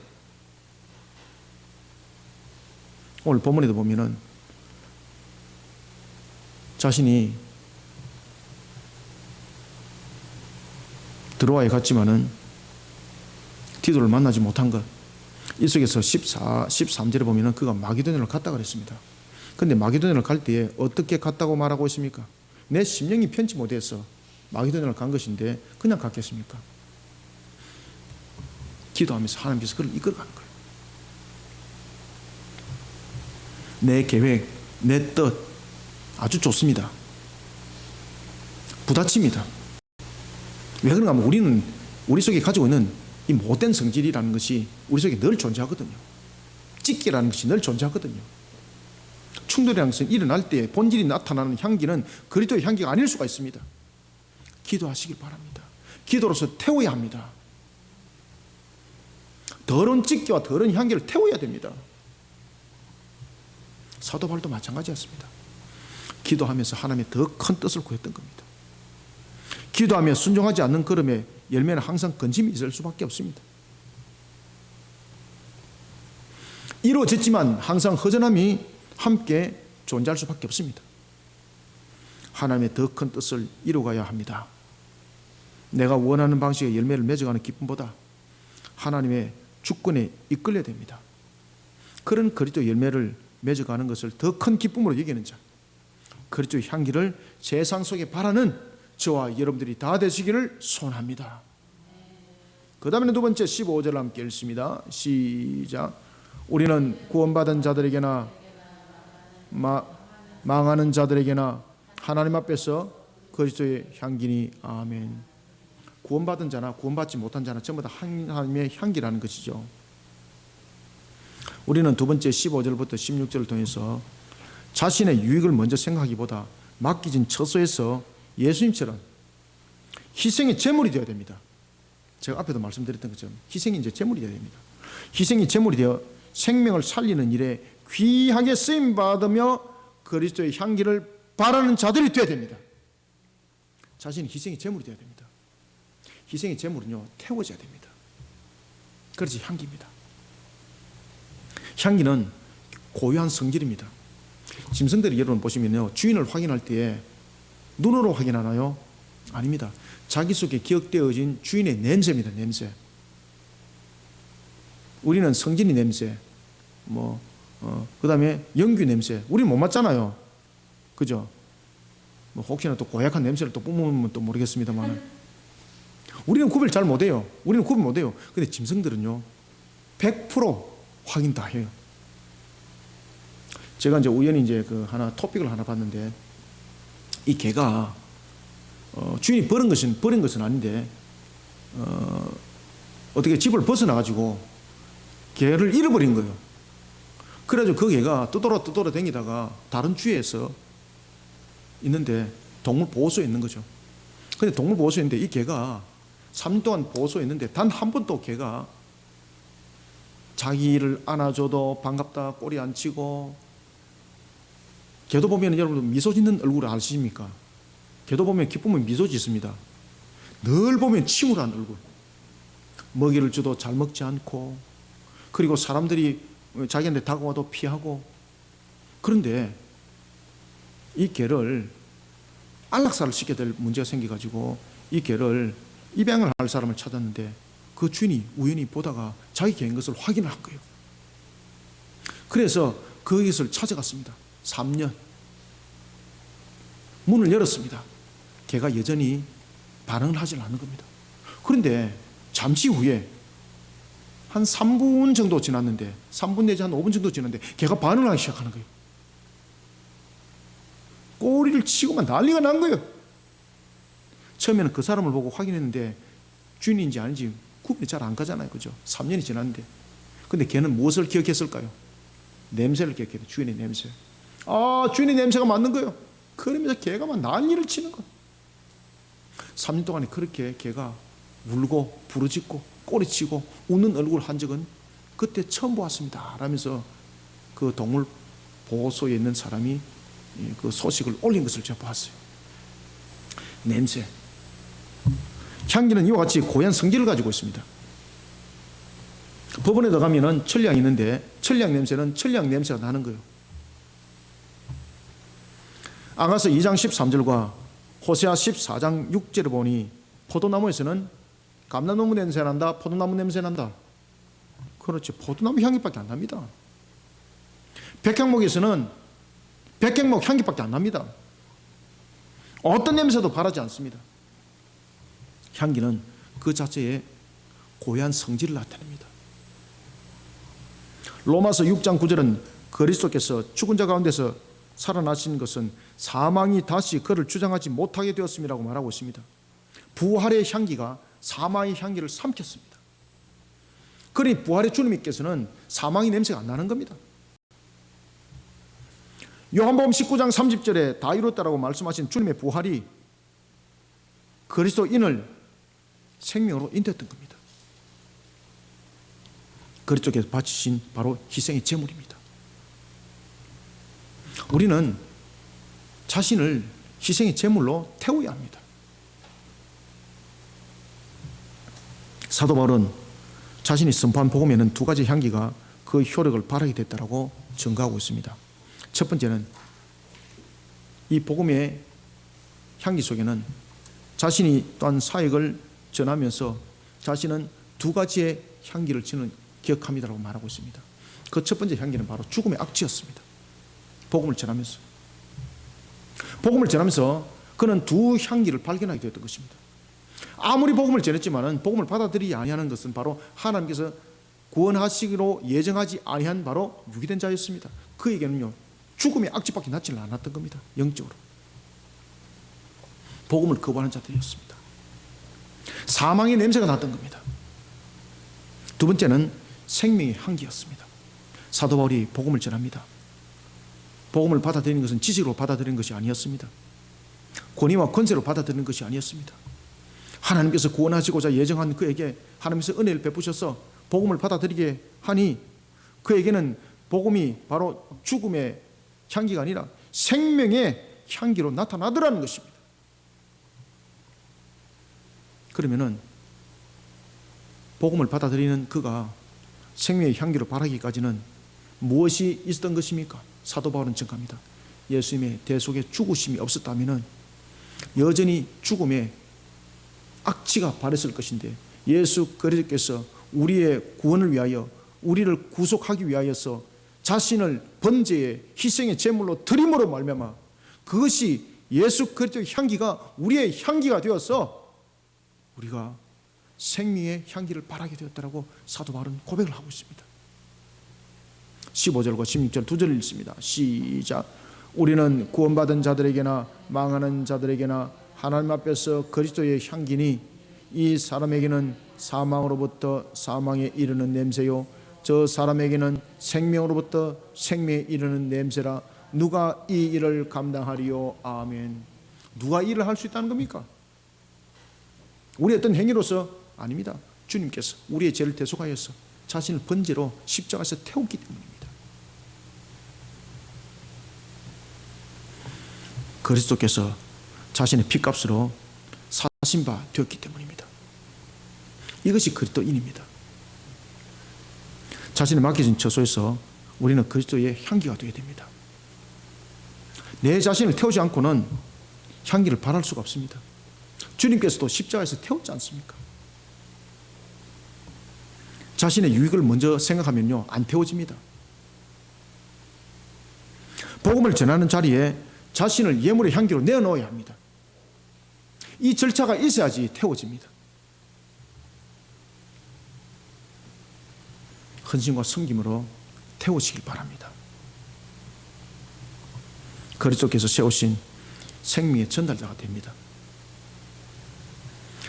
오늘 본문에도 보면은 자신이 드로아에 갔지만은 디도를 만나지 못한 것, 이 속에서 13절에 보면은 그가 마게도냐를 갔다 그랬습니다. 그런데 마게도냐를 갈 때에 어떻게 갔다고 말하고 있습니까? 내 심령이 편치 못해서 마게도냐를 간 것인데 그냥 갔겠습니까? 기도하면서 하나님께서 그를 이끌어가는 거예요. 내 계획, 내 뜻 아주 좋습니다. 부딪힙니다. 왜 그런가 하면 우리는 우리 속에 가지고 있는 이 못된 성질이라는 것이 우리 속에 늘 존재하거든요. 찢기라는 것이 늘 존재하거든요. 충돌이라는 것은 일어날 때 본질이 나타나는 향기는 그리스도의 향기가 아닐 수가 있습니다. 기도하시길 바랍니다. 기도로서 태워야 합니다. 더러운 찢기와 더러운 향기를 태워야 됩니다. 사도 바울도 마찬가지였습니다. 기도하면서 하나님의 더 큰 뜻을 구했던 겁니다. 기도하며 순종하지 않는 걸음에 열매는 항상 건짐이 있을 수밖에 없습니다. 이루어졌지만 항상 허전함이 함께 존재할 수밖에 없습니다. 하나님의 더 큰 뜻을 이루어가야 합니다. 내가 원하는 방식의 열매를 맺어가는 기쁨보다 하나님의 주권에 이끌려야 됩니다. 그런 그리스도 열매를 맺어가는 것을 더 큰 기쁨으로 여기는 자, 그리스도의 향기를 세상 속에 바라는 저와 여러분들이 다 되시기를 소원합니다. 그 다음에 두 번째 15절 함께 읽습니다. 시작. 우리는 구원받은 자들에게나 망하는 자들에게나 하나님 앞에서 그리스도의 향기니. 아멘. 구원받은 자나 구원받지 못한 자나 전부 다 하나님의 향기라는 것이죠. 우리는 두 번째 15절부터 16절을 통해서 자신의 유익을 먼저 생각하기보다 맡기진 처소에서 예수님처럼 희생의 제물이 되어야 됩니다. 제가 앞에도 말씀드렸던 것처럼 희생이 이제 제물이 되어야 됩니다. 희생이 제물이 되어 생명을 살리는 일에 귀하게 쓰임 받으며 그리스도의 향기를 바라는 자들이 되어야 됩니다. 자신이 희생의 제물이 되어야 됩니다. 희생의 제물은요, 태워져야 됩니다. 그래서 향기입니다. 향기는 고유한 성질입니다. 짐승들이 여러분 보시면요, 주인을 확인할 때에 눈으로 확인하나요? 아닙니다. 자기 속에 기억되어진 주인의 냄새입니다. 냄새. 우리는 성진이 냄새, 그 다음에 영규 냄새. 우리는 못 맡잖아요. 그죠? 혹시나 또 고약한 냄새를 또 뿜으면 또 모르겠습니다만, 우리는 구별 잘 못해요. 우리는 구별 못해요. 근데 짐승들은요, 100% 확인 다 해요. 제가 이제 우연히 이제 토픽을 하나 봤는데, 이 개가 주인이 버린 것은 아닌데, 어떻게 집을 벗어나가지고 개를 잃어버린 거예요. 그래가지고 그 개가 떠돌아 다니다가 다른 주에서 있는데 동물 보호소에 있는 거죠. 근데 동물 보호소에 있는데 이 개가 3년 동안 보호소에 있는데 단 한 번도 개가 자기를 안아줘도 반갑다 꼬리 안 치고, 개도 보면 여러분 미소 짓는 얼굴을 아십니까? 개도 보면 기쁘면 미소 짓습니다. 늘 보면 침울한 얼굴. 먹이를 줘도 잘 먹지 않고, 그리고 사람들이 자기한테 다가와도 피하고. 그런데 이 개를 안락사를 시켜야 될 문제가 생겨가지고 이 개를 입양을 할 사람을 찾았는데 그 주인이 우연히 보다가 자기 개인 것을 확인을 한 거예요. 그래서 그 것을 찾아갔습니다. 3년. 문을 열었습니다. 개가 여전히 반응을 하지 않는 겁니다. 그런데 잠시 후에 한 3분 정도 지났는데, 3분 내지 한 5분 정도 지났는데 개가 반응을 하기 시작하는 거예요. 꼬리를 치고만 난리가 난 거예요. 처음에는 그 사람을 보고 확인했는데 주인인지 아닌지 구분이 잘 안 가잖아요. 그죠? 3년이 지났는데. 근데 걔는 무엇을 기억했을까요? 냄새를 기억해요. 주인의 냄새. 주인의 냄새가 맞는 거예요. 그러면서 걔가 막 난리를 치는 거예요. 3년 동안에 그렇게 걔가 울고 부르짖고 꼬리치고 우는 얼굴을 한 적은 그때 처음 보았습니다 라면서 그 동물 보호소에 있는 사람이 그 소식을 올린 것을 제가 봤어요. 냄새. 향기는 이와 같이 고유한 성질을 가지고 있습니다. 법원에 들어가면은 천량이 있는데 천량 냄새는 천량 냄새가 나는 거예요. 아가서 2장 13절과 호세아 14장 6절을 보니 포도나무에서는 감람나무 냄새 난다, 포도나무 냄새 난다. 그렇죠. 포도나무 향기밖에 안 납니다. 백향목에서는 백향목 향기밖에 안 납니다. 어떤 냄새도 바라지 않습니다. 향기는 그 자체의 고유한 성질을 나타냅니다. 로마서 6장 9절은 그리스도께서 죽은 자 가운데서 살아나신 것은 사망이 다시 그를 주장하지 못하게 되었음이라고 말하고 있습니다. 부활의 향기가 사망의 향기를 삼켰습니다. 그러니 부활의 주님께서는 사망의 냄새가 안 나는 겁니다. 요한복음 19장 30절에 다 이뤘다라고 말씀하신 주님의 부활이 그리스도인을 생명으로 인도했던 겁니다. 그리스도께서 바치신 바로 희생의 제물입니다. 우리는 자신을 희생의 제물로 태워야 합니다. 사도 바울은 자신이 선포한 복음에는 두 가지 향기가 그 효력을 발하게 됐다고 증거하고 있습니다. 첫 번째는 이 복음의 향기 속에는 자신이 또한 사역을 전하면서 자신은 두 가지의 향기를 저는 기억합니다라고 말하고 있습니다. 그 첫 번째 향기는 바로 죽음의 악취였습니다. 복음을 전하면서 그는 두 향기를 발견하게 되었던 것입니다. 아무리 복음을 전했지만은 복음을 받아들이지 아니하는 것은 바로 하나님께서 구원하시기로 예정하지 아니한 바로 유기된 자였습니다. 그에게는요 죽음의 악취밖에 나지는 않았던 겁니다. 영적으로. 복음을 거부하는 자들이었습니다. 사망의 냄새가 났던 겁니다. 두 번째는 생명의 향기였습니다. 사도 바울이 복음을 전합니다. 복음을 받아들이는 것은 지식으로 받아들이는 것이 아니었습니다. 권위와 권세로 받아들이는 것이 아니었습니다. 하나님께서 구원하시고자 예정한 그에게 하나님께서 은혜를 베푸셔서 복음을 받아들이게 하니 그에게는 복음이 바로 죽음의 향기가 아니라 생명의 향기로 나타나더라는 것입니다. 그러면은 복음을 받아들이는 그가 생명의 향기로 바라기까지는 무엇이 있었던 것입니까? 사도 바울은 증거합니다. 예수님의 대속의 죽으심이 없었다면 여전히 죽음의 악취가 바랬을 것인데 예수 그리스도께서 우리의 구원을 위하여 우리를 구속하기 위하여서 자신을 번제의 희생의 제물로 드림으로 말미암아 그것이 예수 그리스도의 향기가 우리의 향기가 되어서 우리가 생명의 향기를 바라게 되었다라고 사도 바울은 고백을 하고 있습니다. 15절과 16절 두 절을 읽습니다. 시작. 우리는 구원받은 자들에게나 망하는 자들에게나 하나님 앞에서 그리스도의 향기니 이 사람에게는 사망으로부터 사망에 이르는 냄새요 저 사람에게는 생명으로부터 생명에 이르는 냄새라. 누가 이 일을 감당하리요? 아멘. 누가 이 일을 할 수 있다는 겁니까? 우리 어떤 행위로서 아닙니다. 주님께서 우리의 죄를 대속하여서 자신을 번제로 십자가에서 태웠기 때문입니다. 그리스도께서 자신의 피값으로 사신 바 되었기 때문입니다. 이것이 그리스도인입니다. 자신의 맡겨진 처소에서 우리는 그리스도의 향기가 되어야 됩니다. 내 자신을 태우지 않고는 향기를 발할 수가 없습니다. 주님께서도 십자가에서 태웠지 않습니까? 자신의 유익을 먼저 생각하면요 안 태워집니다. 복음을 전하는 자리에 자신을 예물의 향기로 내어놓아야 합니다. 이 절차가 있어야지 태워집니다. 헌신과 섬김으로 태우시길 바랍니다. 그리스도께서 세우신 생명의 전달자가 됩니다.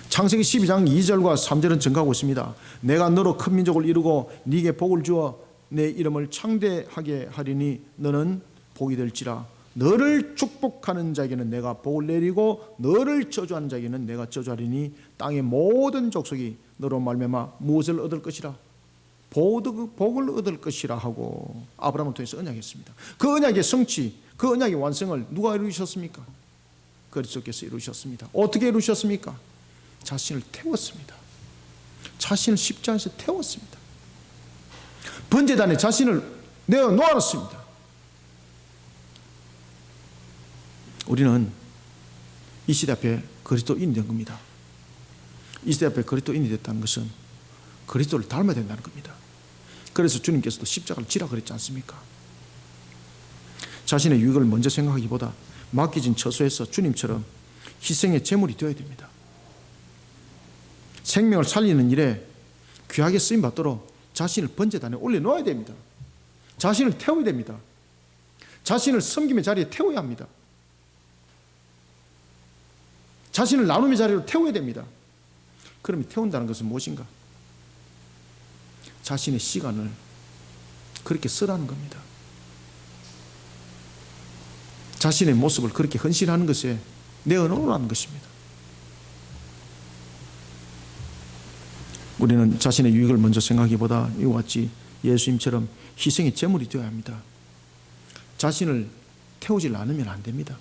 창세기 12장 2절과 3절은 증거하고 있습니다. 내가 너로 큰 민족을 이루고 네게 복을 주어 내 이름을 창대하게 하리니 너는 복이 될지라. 너를 축복하는 자에게는 내가 복을 내리고 너를 저주하는 자에게는 내가 저주하리니 땅의 모든 족속이 너로 말미암아 무엇을 얻을 것이라? 복을 얻을 것이라 하고 아브라함을 통해서 언약했습니다. 그 언약의 성취, 그 언약의 완성을 누가 이루셨습니까? 그리스도께서 이루셨습니다. 어떻게 이루셨습니까? 자신을 태웠습니다. 자신을 십자가에서 태웠습니다. 번제단에 자신을 내어 놓았습니다. 우리는 이 시대 앞에 그리스도인이 된 겁니다. 이 시대 앞에 그리스도인이 됐다는 것은 그리스도를 닮아야 된다는 겁니다. 그래서 주님께서도 십자가를 지라 그랬지 않습니까? 자신의 유익을 먼저 생각하기보다 맡겨진 처소에서 주님처럼 희생의 제물이 되어야 됩니다. 생명을 살리는 일에 귀하게 쓰임 받도록 자신을 번제단에 올려놓아야 됩니다. 자신을 태워야 됩니다. 자신을 섬김의 자리에 태워야 합니다. 자신을 나눔의 자리로 태워야 됩니다. 그러면 태운다는 것은 무엇인가? 자신의 시간을 그렇게 쓰라는 겁니다. 자신의 모습을 그렇게 헌신하는 것에 내어놓으라는 것입니다. 우리는 자신의 유익을 먼저 생각하기보다 이와 같이 예수님처럼 희생의 제물이 되어야 합니다. 자신을 태우지 않으면 안 됩니다.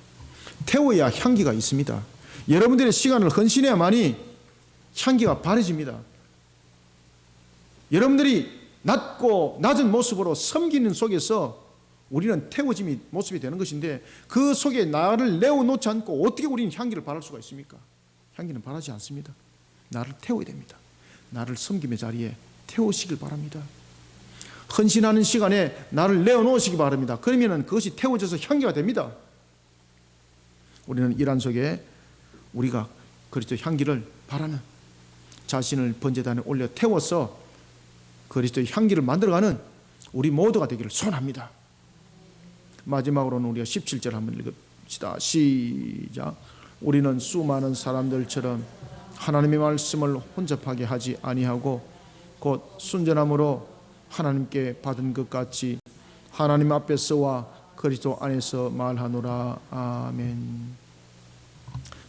태워야 향기가 있습니다. 여러분들의 시간을 헌신해야만이 향기가 바래집니다. 여러분들이 낮은 모습으로 섬기는 속에서 우리는 태워짐이 모습이 되는 것인데 그 속에 나를 내어놓지 않고 어떻게 우리는 향기를 발할 수가 있습니까? 향기는 발하지 않습니다. 나를 태워야 됩니다. 나를 섬김의 자리에 태우시길 바랍니다. 헌신하는 시간에 나를 내어놓으시기 바랍니다. 그러면 그것이 태워져서 향기가 됩니다. 우리는 이란 속에 우리가 그리스도의 향기를 바라는 자신을 번제단에 올려 태워서 그리스도의 향기를 만들어가는 우리 모두가 되기를 소원합니다. 마지막으로는 우리가 17절 한번 읽읍시다. 시작. 우리는 수많은 사람들처럼 하나님의 말씀을 혼잡하게 하지 아니하고 곧 순전함으로 하나님께 받은 것 같이 하나님 앞에서와 그리스도 안에서 말하노라. 아멘.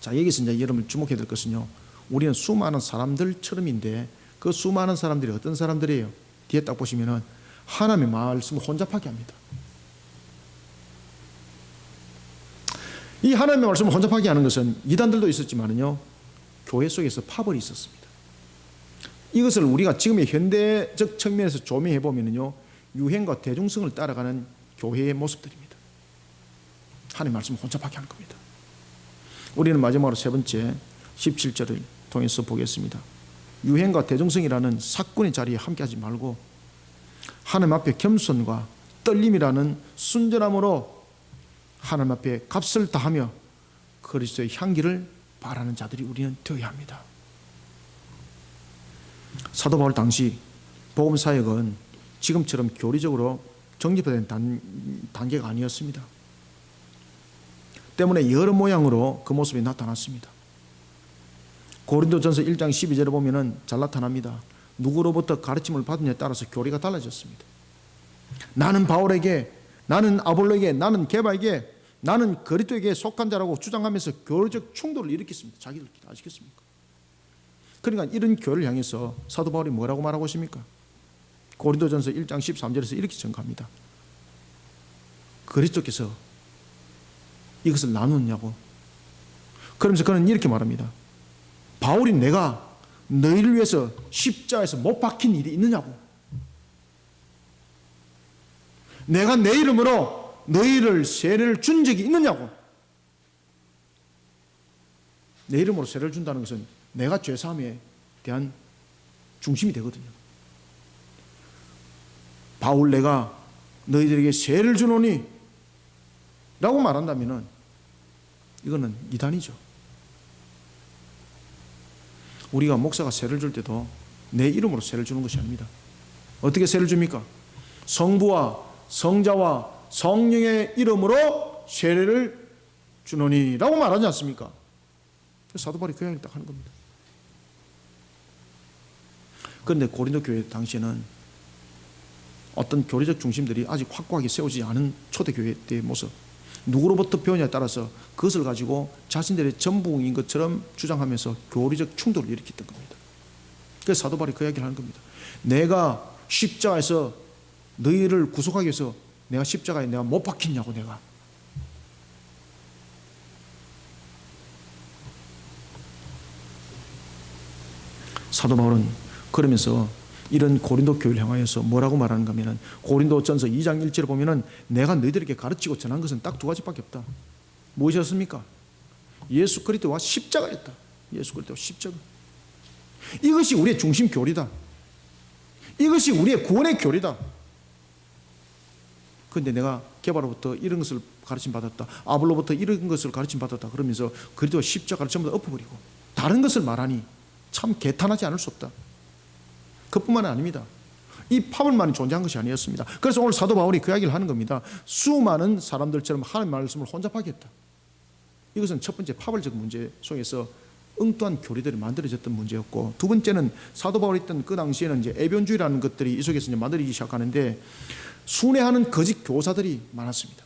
자, 여기서 이제 여러분 주목해야 될 것은요, 우리는 수많은 사람들처럼인데 그 수많은 사람들이 어떤 사람들이에요? 뒤에 딱 보시면은 하나님의 말씀을 혼잡하게 합니다. 이 하나님의 말씀을 혼잡하게 하는 것은 이단들도 있었지만은요, 교회 속에서 파벌이 있었습니다. 이것을 우리가 지금의 현대적 측면에서 조명해 보면은요, 유행과 대중성을 따라가는 교회의 모습들입니다. 하나님의 말씀을 혼잡하게 하는 겁니다. 우리는 마지막으로 세 번째 17절을 통해서 보겠습니다. 유행과 대중성이라는 사건의 자리에 함께하지 말고 하나님 앞에 겸손과 떨림이라는 순전함으로 하나님 앞에 값을 다하며 그리스도의 향기를 바라는 자들이 우리는 되어야 합니다. 사도 바울 당시 복음 사역은 지금처럼 교리적으로 정립된 단계가 아니었습니다. 때문에 여러 모양으로 그 모습이 나타났습니다. 고린도전서 1장 12절에 보면은 잘 나타납니다. 누구로부터 가르침을 받느냐에 따라서 교리가 달라졌습니다. 나는 바울에게, 나는 아볼로에게, 나는 게바에게, 나는 그리스도에게 속한 자라고 주장하면서 교리적 충돌을 일으켰습니다. 자기들끼리 아시겠습니까? 그러니까 이런 교회를 향해서 사도 바울이 뭐라고 말하고 있습니까? 고린도전서 1장 13절에서 이렇게 증가합니다. 그리스도께서 이것을 나누느냐고. 그러면서 그는 이렇게 말합니다. 바울이 내가 너희를 위해서 십자가에서 못 박힌 일이 있느냐고. 내가 내 이름으로 너희를 세례를 준 적이 있느냐고. 내 이름으로 세례를 준다는 것은 내가 죄사함에 대한 중심이 되거든요. 바울 내가 너희들에게 세례를 주노니 라고 말한다면 이거는 이단이죠. 우리가 목사가 세례를 줄 때도 내 이름으로 세례를 주는 것이 아닙니다. 어떻게 세례를 줍니까? 성부와 성자와 성령의 이름으로 세례를 주노니 라고 말하지 않습니까? 사도 바울이 그 이야기를 딱 하는 겁니다. 그런데 고린도 교회 당시에는 어떤 교리적 중심들이 아직 확고하게 세워지지 않은 초대교회 때의 모습, 누구로부터 배우냐에 따라서 그것을 가지고 자신들의 전부인 것처럼 주장하면서 교리적 충돌을 일으켰던 겁니다. 그래서 사도 바울이 그 이야기를 하는 겁니다. 내가 십자가에서 너희를 구속하기 위해서 내가 십자가에 내가 못 박혔냐고. 내가 사도 바울은 그러면서 이런 고린도 교회를 향하여서 뭐라고 말하는가 하면 고린도전서 2장 1절에 보면은 내가 너희들에게 가르치고 전한 것은 딱 두 가지밖에 없다. 무엇이었습니까? 예수 그리스도와 십자가였다. 예수 그리스도와 십자가. 이것이 우리의 중심 교리다. 이것이 우리의 구원의 교리다. 그런데 내가 게바로부터 이런 것을 가르침 받았다. 아볼로부터 이런 것을 가르침 받았다. 그러면서 그리스도와 십자가를 전부 다 엎어버리고 다른 것을 말하니 참 개탄하지 않을 수 없다. 그뿐만 아닙니다. 이 파벌만이 존재한 것이 아니었습니다. 그래서 오늘 사도 바울이 그 이야기를 하는 겁니다. 수많은 사람들처럼 하나님의 말씀을 혼잡하게 했다. 이것은 첫 번째 파벌적 문제 속에서 엉뚱한 교리들이 만들어졌던 문제였고, 두 번째는 사도 바울이 있던 그 당시에는 이제 애변주의라는 것들이 이 속에서 이제 만들어지기 시작하는데 순회하는 거짓 교사들이 많았습니다.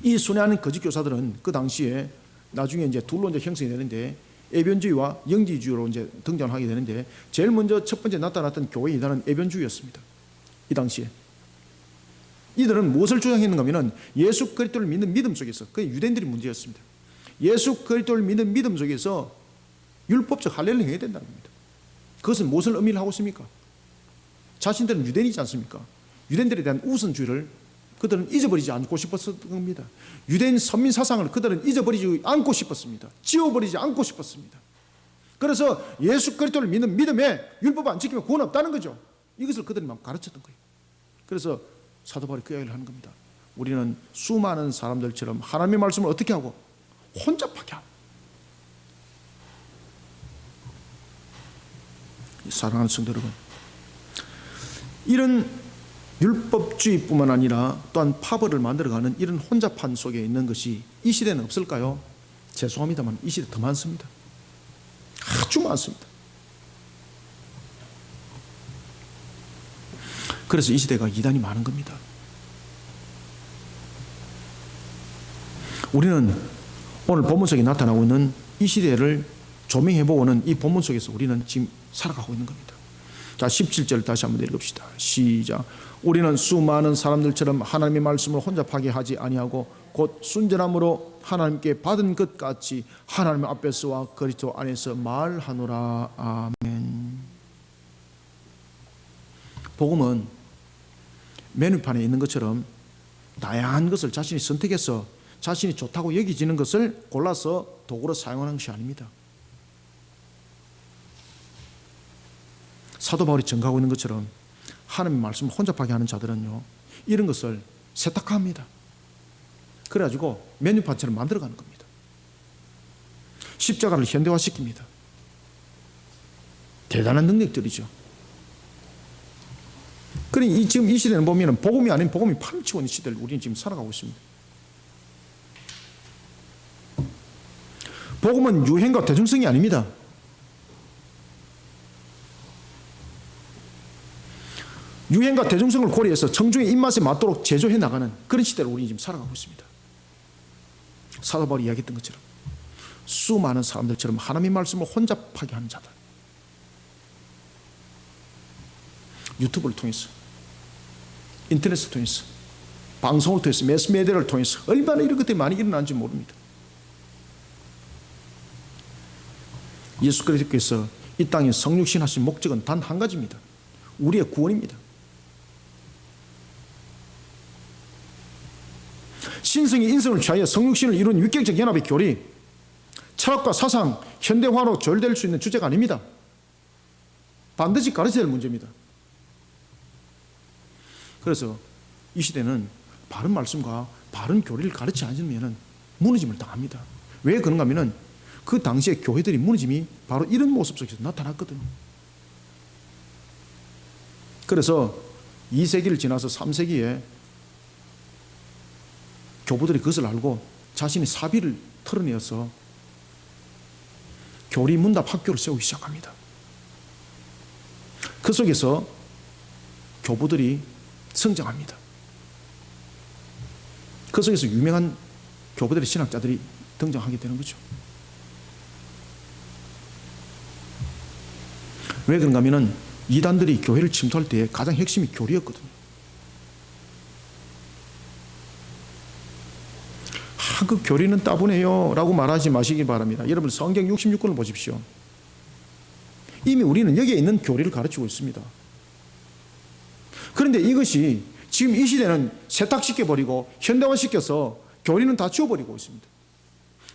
이 순회하는 거짓 교사들은 그 당시에 나중에 이제 둘로 이제 형성이 되는데 애변주의와 영지주의로 이제 등장을 하게 되는데 제일 먼저 첫 번째 나타났던 교회 이단은 애변주의였습니다. 이 당시에 이들은 무엇을 주장했는가 하면 예수 그리스도를 믿는 믿음 속에서, 그 유대인들이 문제였습니다. 예수 그리스도를 믿는 믿음 속에서 율법적 할례를 해야 된다는 겁니다. 그것은 무엇을 의미를 하고 있습니까? 자신들은 유대인이지 않습니까? 유대인들에 대한 우선주의를 그들은 잊어버리지 않고 싶었던 겁니다. 유대인 선민 사상을 그들은 잊어버리지 않고 싶었습니다. 지워버리지 않고 싶었습니다. 그래서 예수 그리스도를 믿는 믿음에 율법 안 지키면 구원 없다는 거죠. 이것을 그들이 막 가르쳤던 거예요. 그래서 사도 바울이 그 이야기를 하는 겁니다. 우리는 수많은 사람들처럼 하나님의 말씀을 어떻게 하고? 혼잡하게 하고. 사랑하는 성도 여러분, 이런 율법주의뿐만 아니라 또한 파벌을 만들어가는 이런 혼잡한 속에 있는 것이 이 시대는 없을까요? 죄송합니다만 이 시대 더 많습니다. 아주 많습니다. 그래서 이 시대가 이단이 많은 겁니다. 우리는 오늘 본문 속에 나타나고 있는 이 시대를 조명해보고는 이 본문 속에서 우리는 지금 살아가고 있는 겁니다. 자, 17절 다시 한번 읽읍시다. 시작. 우리는 수많은 사람들처럼 하나님의 말씀을 혼잡하게 하지 아니하고 곧 순전함으로 하나님께 받은 것 같이 하나님 앞에서와 그리스도 안에서 말하노라. 아멘. 복음은 메뉴판에 있는 것처럼 다양한 것을 자신이 선택해서 자신이 좋다고 여기지는 것을 골라서 도구로 사용하는 것이 아닙니다. 사도 바울이 증거하고 있는 것처럼 하나님의 말씀을 혼잡하게 하는 자들은요, 이런 것을 세탁합니다. 그래가지고 메뉴판처럼 만들어가는 겁니다. 십자가를 현대화시킵니다. 대단한 능력들이죠. 그러니 지금 이 시대는 보면 복음이 아닌 복음이 파묻히고 있는 시대를 우리는 지금 살아가고 있습니다. 복음은 유행과 대중성이 아닙니다. 유행과 대중성을 고려해서 청중의 입맛에 맞도록 제조해 나가는 그런 시대를 우리는 지금 살아가고 있습니다. 사도 바울이 이야기했던 것처럼 수많은 사람들처럼 하나님의 말씀을 혼잡하게 하는 자들, 유튜브를 통해서, 인터넷을 통해서, 방송을 통해서, 매스미디어를 통해서 얼마나 이런 것들이 많이 일어나는지 모릅니다. 예수 그리스도께서 이 땅에 성육신하신 목적은 단 한 가지입니다. 우리의 구원입니다. 신성이 인성을 취하여 성육신을 이룬 유격적 연합의 교리, 철학과 사상, 현대화로 조율될 수 있는 주제가 아닙니다. 반드시 가르쳐야 할 문제입니다. 그래서 이 시대는 바른 말씀과 바른 교리를 가르치지 않으면 무너짐을 당합니다. 왜 그런가 하면 그 당시에 교회들이 무너짐이 바로 이런 모습 속에서 나타났거든요. 그래서 2세기를 지나서 3세기에 교부들이 그것을 알고 자신의 사비를 털어내어서 교리 문답 학교를 세우기 시작합니다. 그 속에서 교부들이 성장합니다. 그 속에서 유명한 교부들의 신학자들이 등장하게 되는 거죠. 왜 그런가 하면 이단들이 교회를 침투할 때 가장 핵심이 교리였거든요. 그 교리는 따분해요 라고 말하지 마시기 바랍니다. 여러분 성경 66권을 보십시오. 이미 우리는 여기에 있는 교리를 가르치고 있습니다. 그런데 이것이 지금 이 시대는 세탁시켜버리고 현대화시켜서 교리는 다 지워버리고 있습니다.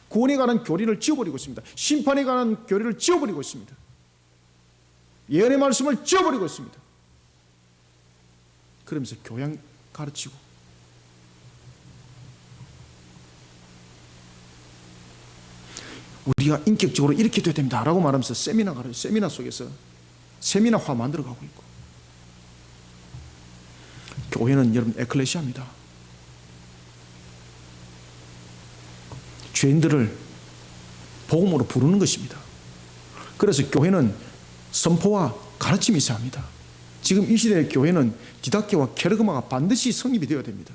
구원에 관한 교리를 지워버리고 있습니다. 심판에 관한 교리를 지워버리고 있습니다. 예언의 말씀을 지워버리고 있습니다. 그러면서 교양 가르치고 우리가 인격적으로 이렇게 돼야 됩니다 라고 말하면서 세미나 속에서 세미나화 만들어가고 있고, 교회는 여러분 에클레시아입니다. 죄인들을 복음으로 부르는 것입니다. 그래서 교회는 선포와 가르침이 있어야 합니다. 지금 이 시대의 교회는 디다케와 케르그마가 반드시 성립이 되어야 됩니다.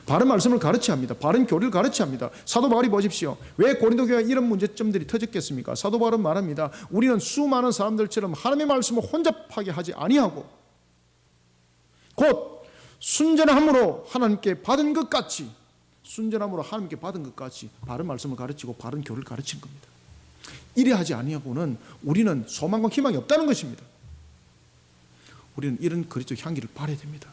바른 말씀을 가르쳐야 합니다. 바른 교리를 가르쳐야 합니다. 사도 바울이 보십시오. 왜 고린도 교회에 이런 문제점들이 터졌겠습니까? 사도 바울은 말합니다. 우리는 수많은 사람들처럼 하나님의 말씀을 혼잡하게 하지 아니하고 곧 순전함으로 하나님께 받은 것 같이, 순전함으로 하나님께 받은 것 같이 바른 말씀을 가르치고 바른 교리를 가르치는 겁니다. 이래 하지 아니하고는 우리는 소망과 희망이 없다는 것입니다. 우리는 이런 그리스도 향기를 발해야 됩니다.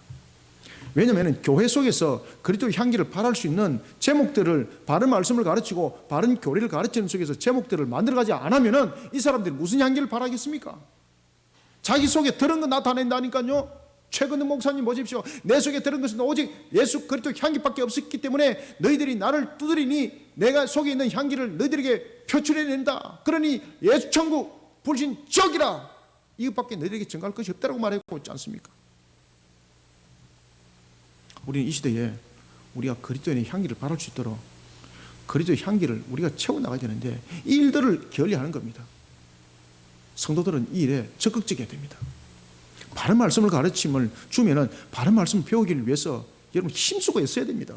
왜냐하면 교회 속에서 그리스도의 향기를 발할 수 있는 제목들을, 바른 말씀을 가르치고 바른 교리를 가르치는 속에서 제목들을 만들어가지 않으면 이 사람들이 무슨 향기를 발하겠습니까? 자기 속에 들은 거 나타낸다니까요. 최근의 목사님 보십시오. 내 속에 들은 것은 오직 예수 그리스도 향기밖에 없었기 때문에 너희들이 나를 두드리니 내가 속에 있는 향기를 너희들에게 표출해낸다. 그러니 예수 천국 불신 지옥이라, 이것밖에 너희들에게 증거할 것이 없다고 말하고 있지 않습니까? 우리는 이 시대에 우리가 그리스도의 향기를 발할 수 있도록 그리스도의 향기를 우리가 채워나가야 되는데 이 일들을 게을리하는 겁니다. 성도들은 이 일에 적극적이어야 됩니다. 바른 말씀을 가르침을 주면은 바른 말씀을 배우기를 위해서 여러분 힘쓰고 있어야 됩니다.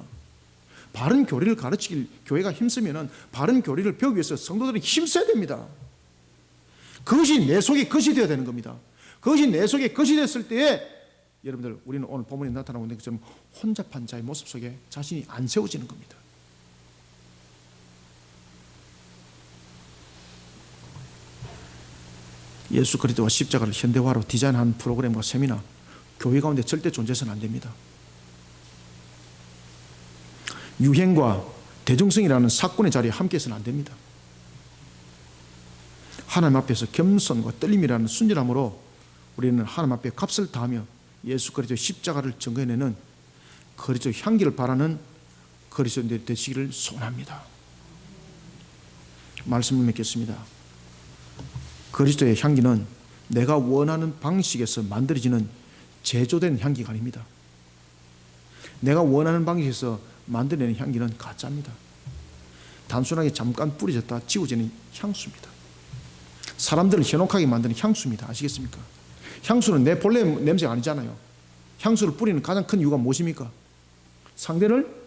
바른 교리를 가르치길 교회가 힘쓰면은 바른 교리를 배우기 위해서 성도들은 힘써야 됩니다. 그것이 내 속에 것이 되어야 되는 겁니다. 그것이 내 속에 것이 됐을 때에 여러분들 우리는 오늘 본문에 나타나고 있는 것처럼 혼잡한 자의 모습 속에 자신이 안 세워지는 겁니다. 예수 그리스도와 십자가를 현대화로 디자인한 프로그램과 세미나 교회 가운데 절대 존재해서는 안 됩니다. 유행과 대중성이라는 사건의 자리에 함께해서는 안 됩니다. 하나님 앞에서 겸손과 떨림이라는 순진함으로 우리는 하나님 앞에 값을 다하며 예수 그리스도의 십자가를 증거해내는 그리스도의 향기를 바라는 그리스도인들이 되시기를 소원합니다. 말씀을 맺겠습니다. 그리스도의 향기는 내가 원하는 방식에서 만들어지는 제조된 향기가 아닙니다. 내가 원하는 방식에서 만들어내는 향기는 가짜입니다. 단순하게 잠깐 뿌려졌다 지워지는 향수입니다. 사람들을 현혹하게 만드는 향수입니다. 아시겠습니까? 향수는 내 본래 냄새가 아니잖아요. 향수를 뿌리는 가장 큰 이유가 무엇입니까? 상대를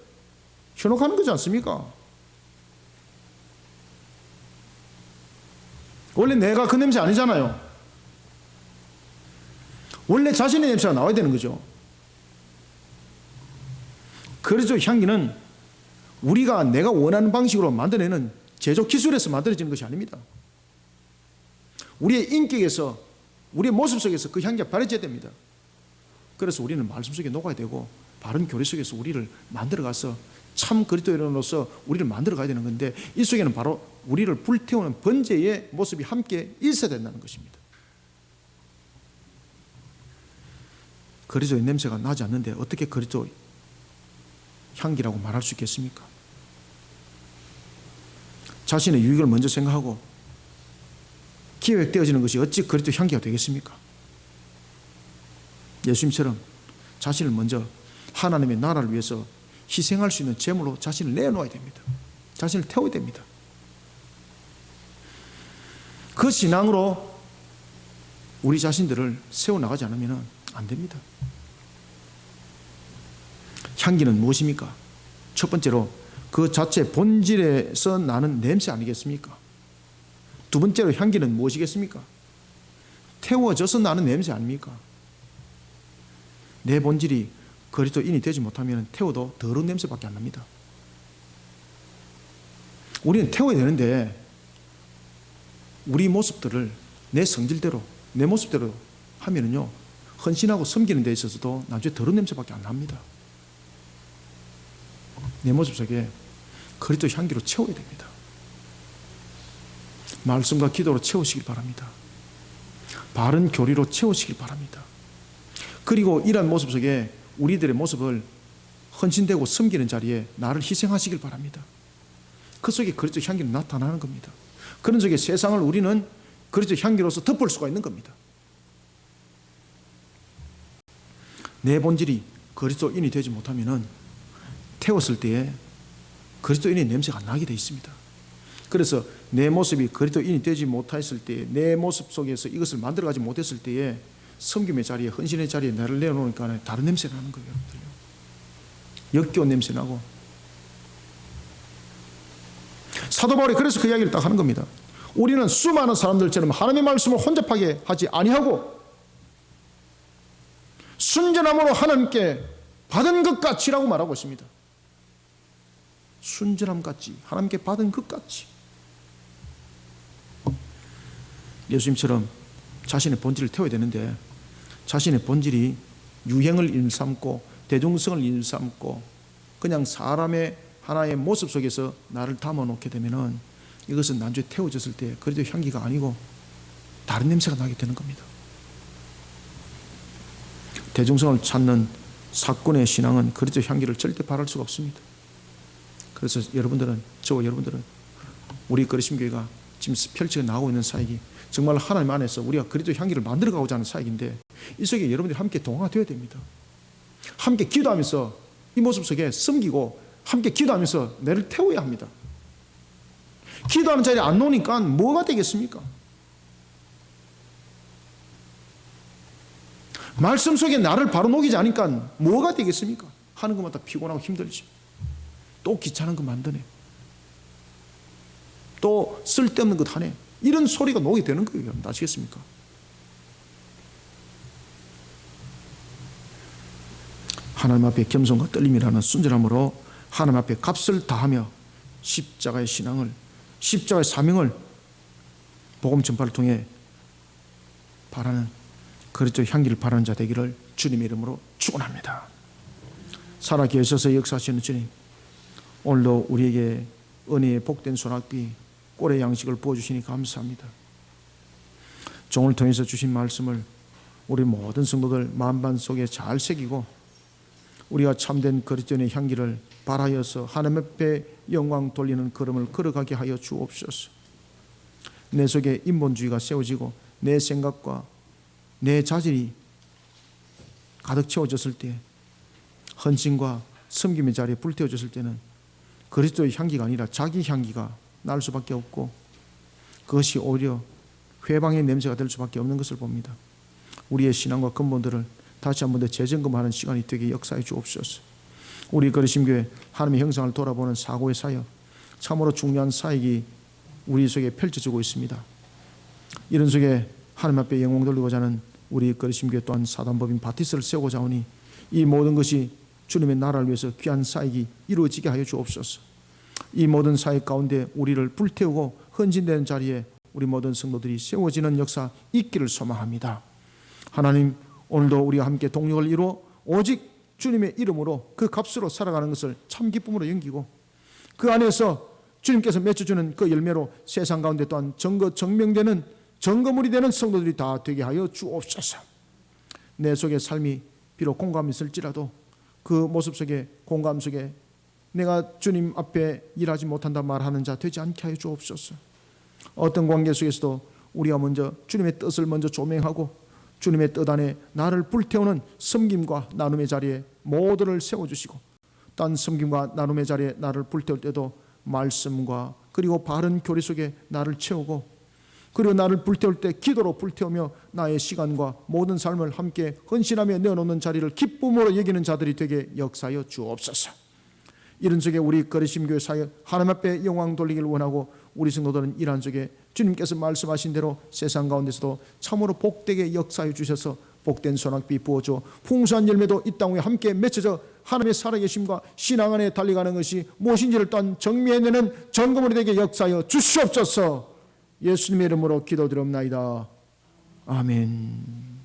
현혹하는 거지 않습니까? 원래 내가 그 냄새 아니잖아요. 원래 자신의 냄새가 나와야 되는 거죠. 그래서 향기는 우리가 내가 원하는 방식으로 만들어내는 제조 기술에서 만들어지는 것이 아닙니다. 우리의 인격에서 우리의 모습 속에서 그 향기가 발해져야 됩니다. 그래서 우리는 말씀 속에 녹아야 되고 바른 교리 속에서 우리를 만들어가서 참 그리스도인으로서 우리를 만들어가야 되는 건데 이 속에는 바로 우리를 불태우는 번제의 모습이 함께 있어야 된다는 것입니다. 그리스도의 냄새가 나지 않는데 어떻게 그리스도 향기라고 말할 수 있겠습니까? 자신의 유익을 먼저 생각하고 기획되어지는 것이 어찌 그리스도 향기가 되겠습니까? 예수님처럼 자신을 먼저 하나님의 나라를 위해서 희생할 수 있는 제물로 자신을 내놓아야 됩니다. 자신을 태워야 됩니다. 그 신앙으로 우리 자신들을 세워나가지 않으면 안 됩니다. 향기는 무엇입니까? 첫 번째로 그 자체 본질에서 나는 냄새 아니겠습니까? 두 번째로 향기는 무엇이겠습니까? 태워져서 나는 냄새 아닙니까? 내 본질이 그리스도인이 되지 못하면 태워도 더러운 냄새밖에 안 납니다. 우리는 태워야 되는데 우리 모습들을 내 성질대로 내 모습대로 하면은요 헌신하고 섬기는 데 있어서도 나중에 더러운 냄새밖에 안 납니다. 내 모습 속에 그리스도 향기로 채워야 됩니다. 말씀과 기도로 채우시길 바랍니다. 바른 교리로 채우시길 바랍니다. 그리고 이런 모습 속에 우리들의 모습을 헌신되고 섬기는 자리에 나를 희생하시길 바랍니다. 그 속에 그리스도 향기는 나타나는 겁니다. 그런 속에 세상을 우리는 그리스도 향기로서 덮을 수가 있는 겁니다. 내 본질이 그리스도인이 되지 못하면은 태웠을 때에 그리스도인의 냄새가 나게 되어 있습니다. 그래서 내 모습이 그리스도인이 되지 못했을 때 내 모습 속에서 이것을 만들어가지 못했을 때에 섬김의 자리에 헌신의 자리에 나를 내어놓으니까 다른 냄새 나는 거예요. 역겨운 냄새 나고 사도 바울이 그래서 그 이야기를 딱 하는 겁니다. 우리는 수많은 사람들처럼 하나님의 말씀을 혼잡하게 하지 아니하고 순전함으로 하나님께 받은 것 같이라고 말하고 있습니다. 순전함 같이 하나님께 받은 것 같이 예수님처럼 자신의 본질을 태워야 되는데 자신의 본질이 유행을 일삼고 대중성을 일삼고 그냥 사람의 하나의 모습 속에서 나를 담아놓게 되면은 이것은 나중에 태워졌을 때 그래도 향기가 아니고 다른 냄새가 나게 되는 겁니다. 대중성을 찾는 사건의 신앙은 그리스도 향기를 절대 바랄 수가 없습니다. 그래서 여러분들은 저와 여러분들은 우리 그리심교회가 지금 펼쳐 나오고 있는 사역이 정말 하나님 안에서 우리가 그리스도 향기를 만들어가고자 하는 사역인데 이 속에 여러분들이 함께 동화되어야 됩니다. 함께 기도하면서 이 모습 속에 섬기고 함께 기도하면서 내를 태워야 합니다. 기도하는 자리에 안 놓으니까 뭐가 되겠습니까? 말씀 속에 나를 바로 녹이지 않으니까 뭐가 되겠습니까? 하는 것마다 피곤하고 힘들지. 또 귀찮은 거 만드네. 또 쓸데없는 것 하네. 이런 소리가 녹이 되는 거예요. 여러분 아시겠습니까? 하나님 앞에 겸손과 떨림이라는 순전함으로 하나님 앞에 값을 다하며 십자가의 신앙을, 십자가의 사명을 복음 전파를 통해 바라는 그리스도의 향기를 바라는 자 되기를 주님의 이름으로 축원합니다. 살아 계셔서 역사하시는 주님, 오늘도 우리에게 은혜의 복된 소낙비 꼴의 양식을 부어주시니 감사합니다. 종을 통해서 주신 말씀을 우리 모든 성도들 마음반 속에 잘 새기고 우리가 참된 그리스도의 향기를 발하여서 하나님 앞에 영광 돌리는 걸음을 걸어가게 하여 주옵소서. 내 속에 인본주의가 세워지고 내 생각과 내 자질이 가득 채워졌을 때, 헌신과 섬김의 자리에 불태워졌을 때는 그리스도의 향기가 아니라 자기 향기가 날 수밖에 없고 그것이 오히려 회방의 냄새가 될 수밖에 없는 것을 봅니다. 우리의 신앙과 근본들을 다시 한 번 더 재점검하는 시간이 되게 역사해 주옵소서. 우리 그리심교회 하나님의 형상을 돌아보는 사고의 사역, 참으로 중요한 사역이 우리 속에 펼쳐지고 있습니다. 이런 속에 하나님 앞에 영광 돌리고자 하는 우리 그리심교회 또한 사단법인 바티스를 세우고자 하니 이 모든 것이 주님의 나라를 위해서 귀한 사역이 이루어지게 하여 주옵소서. 이 모든 사역 가운데 우리를 불태우고 헌신되는 자리에 우리 모든 성도들이 세워지는 역사 있기를 소망합니다. 하나님, 오늘도 우리가 함께 동력을 이루어 오직 주님의 이름으로 그 값으로 살아가는 것을 참 기쁨으로 여기고 그 안에서 주님께서 맺어주는 그 열매로 세상 가운데 또한 증명되는 증거물이 되는 성도들이 다 되게 하여 주옵소서. 내 속의 삶이 비록 공감이 있을지라도 그 모습 속에 공감 속에 내가 주님 앞에 일하지 못한다 말하는 자 되지 않게 하여 주옵소서. 어떤 관계 속에서도 우리가 먼저 주님의 뜻을 먼저 조명하고 주님의 뜻 안에 나를 불태우는 섬김과 나눔의 자리에 모두를 세워주시고 딴 섬김과 나눔의 자리에 나를 불태울 때도 말씀과 그리고 바른 교리 속에 나를 채우고 그리고 나를 불태울 때 기도로 불태우며 나의 시간과 모든 삶을 함께 헌신하며 내어놓는 자리를 기쁨으로 여기는 자들이 되게 역사하여 주옵소서. 이런 속에 우리 그리심교회 사역 하나님 앞에 영광 돌리기를 원하고 우리 성도들은 이러한 속에 주님께서 말씀하신 대로 세상 가운데서도 참으로 복되게 역사해 주셔서 복된 소낙비 부어줘 풍성한 열매도 이 땅 위에 함께 맺혀져 하나님의 살아계심과 신앙 안에 달려가는 것이 무엇인지를 또한 정리해내는 점검이 되게 역사하여 주시옵소서. 예수님의 이름으로 기도드립나이다. 아멘.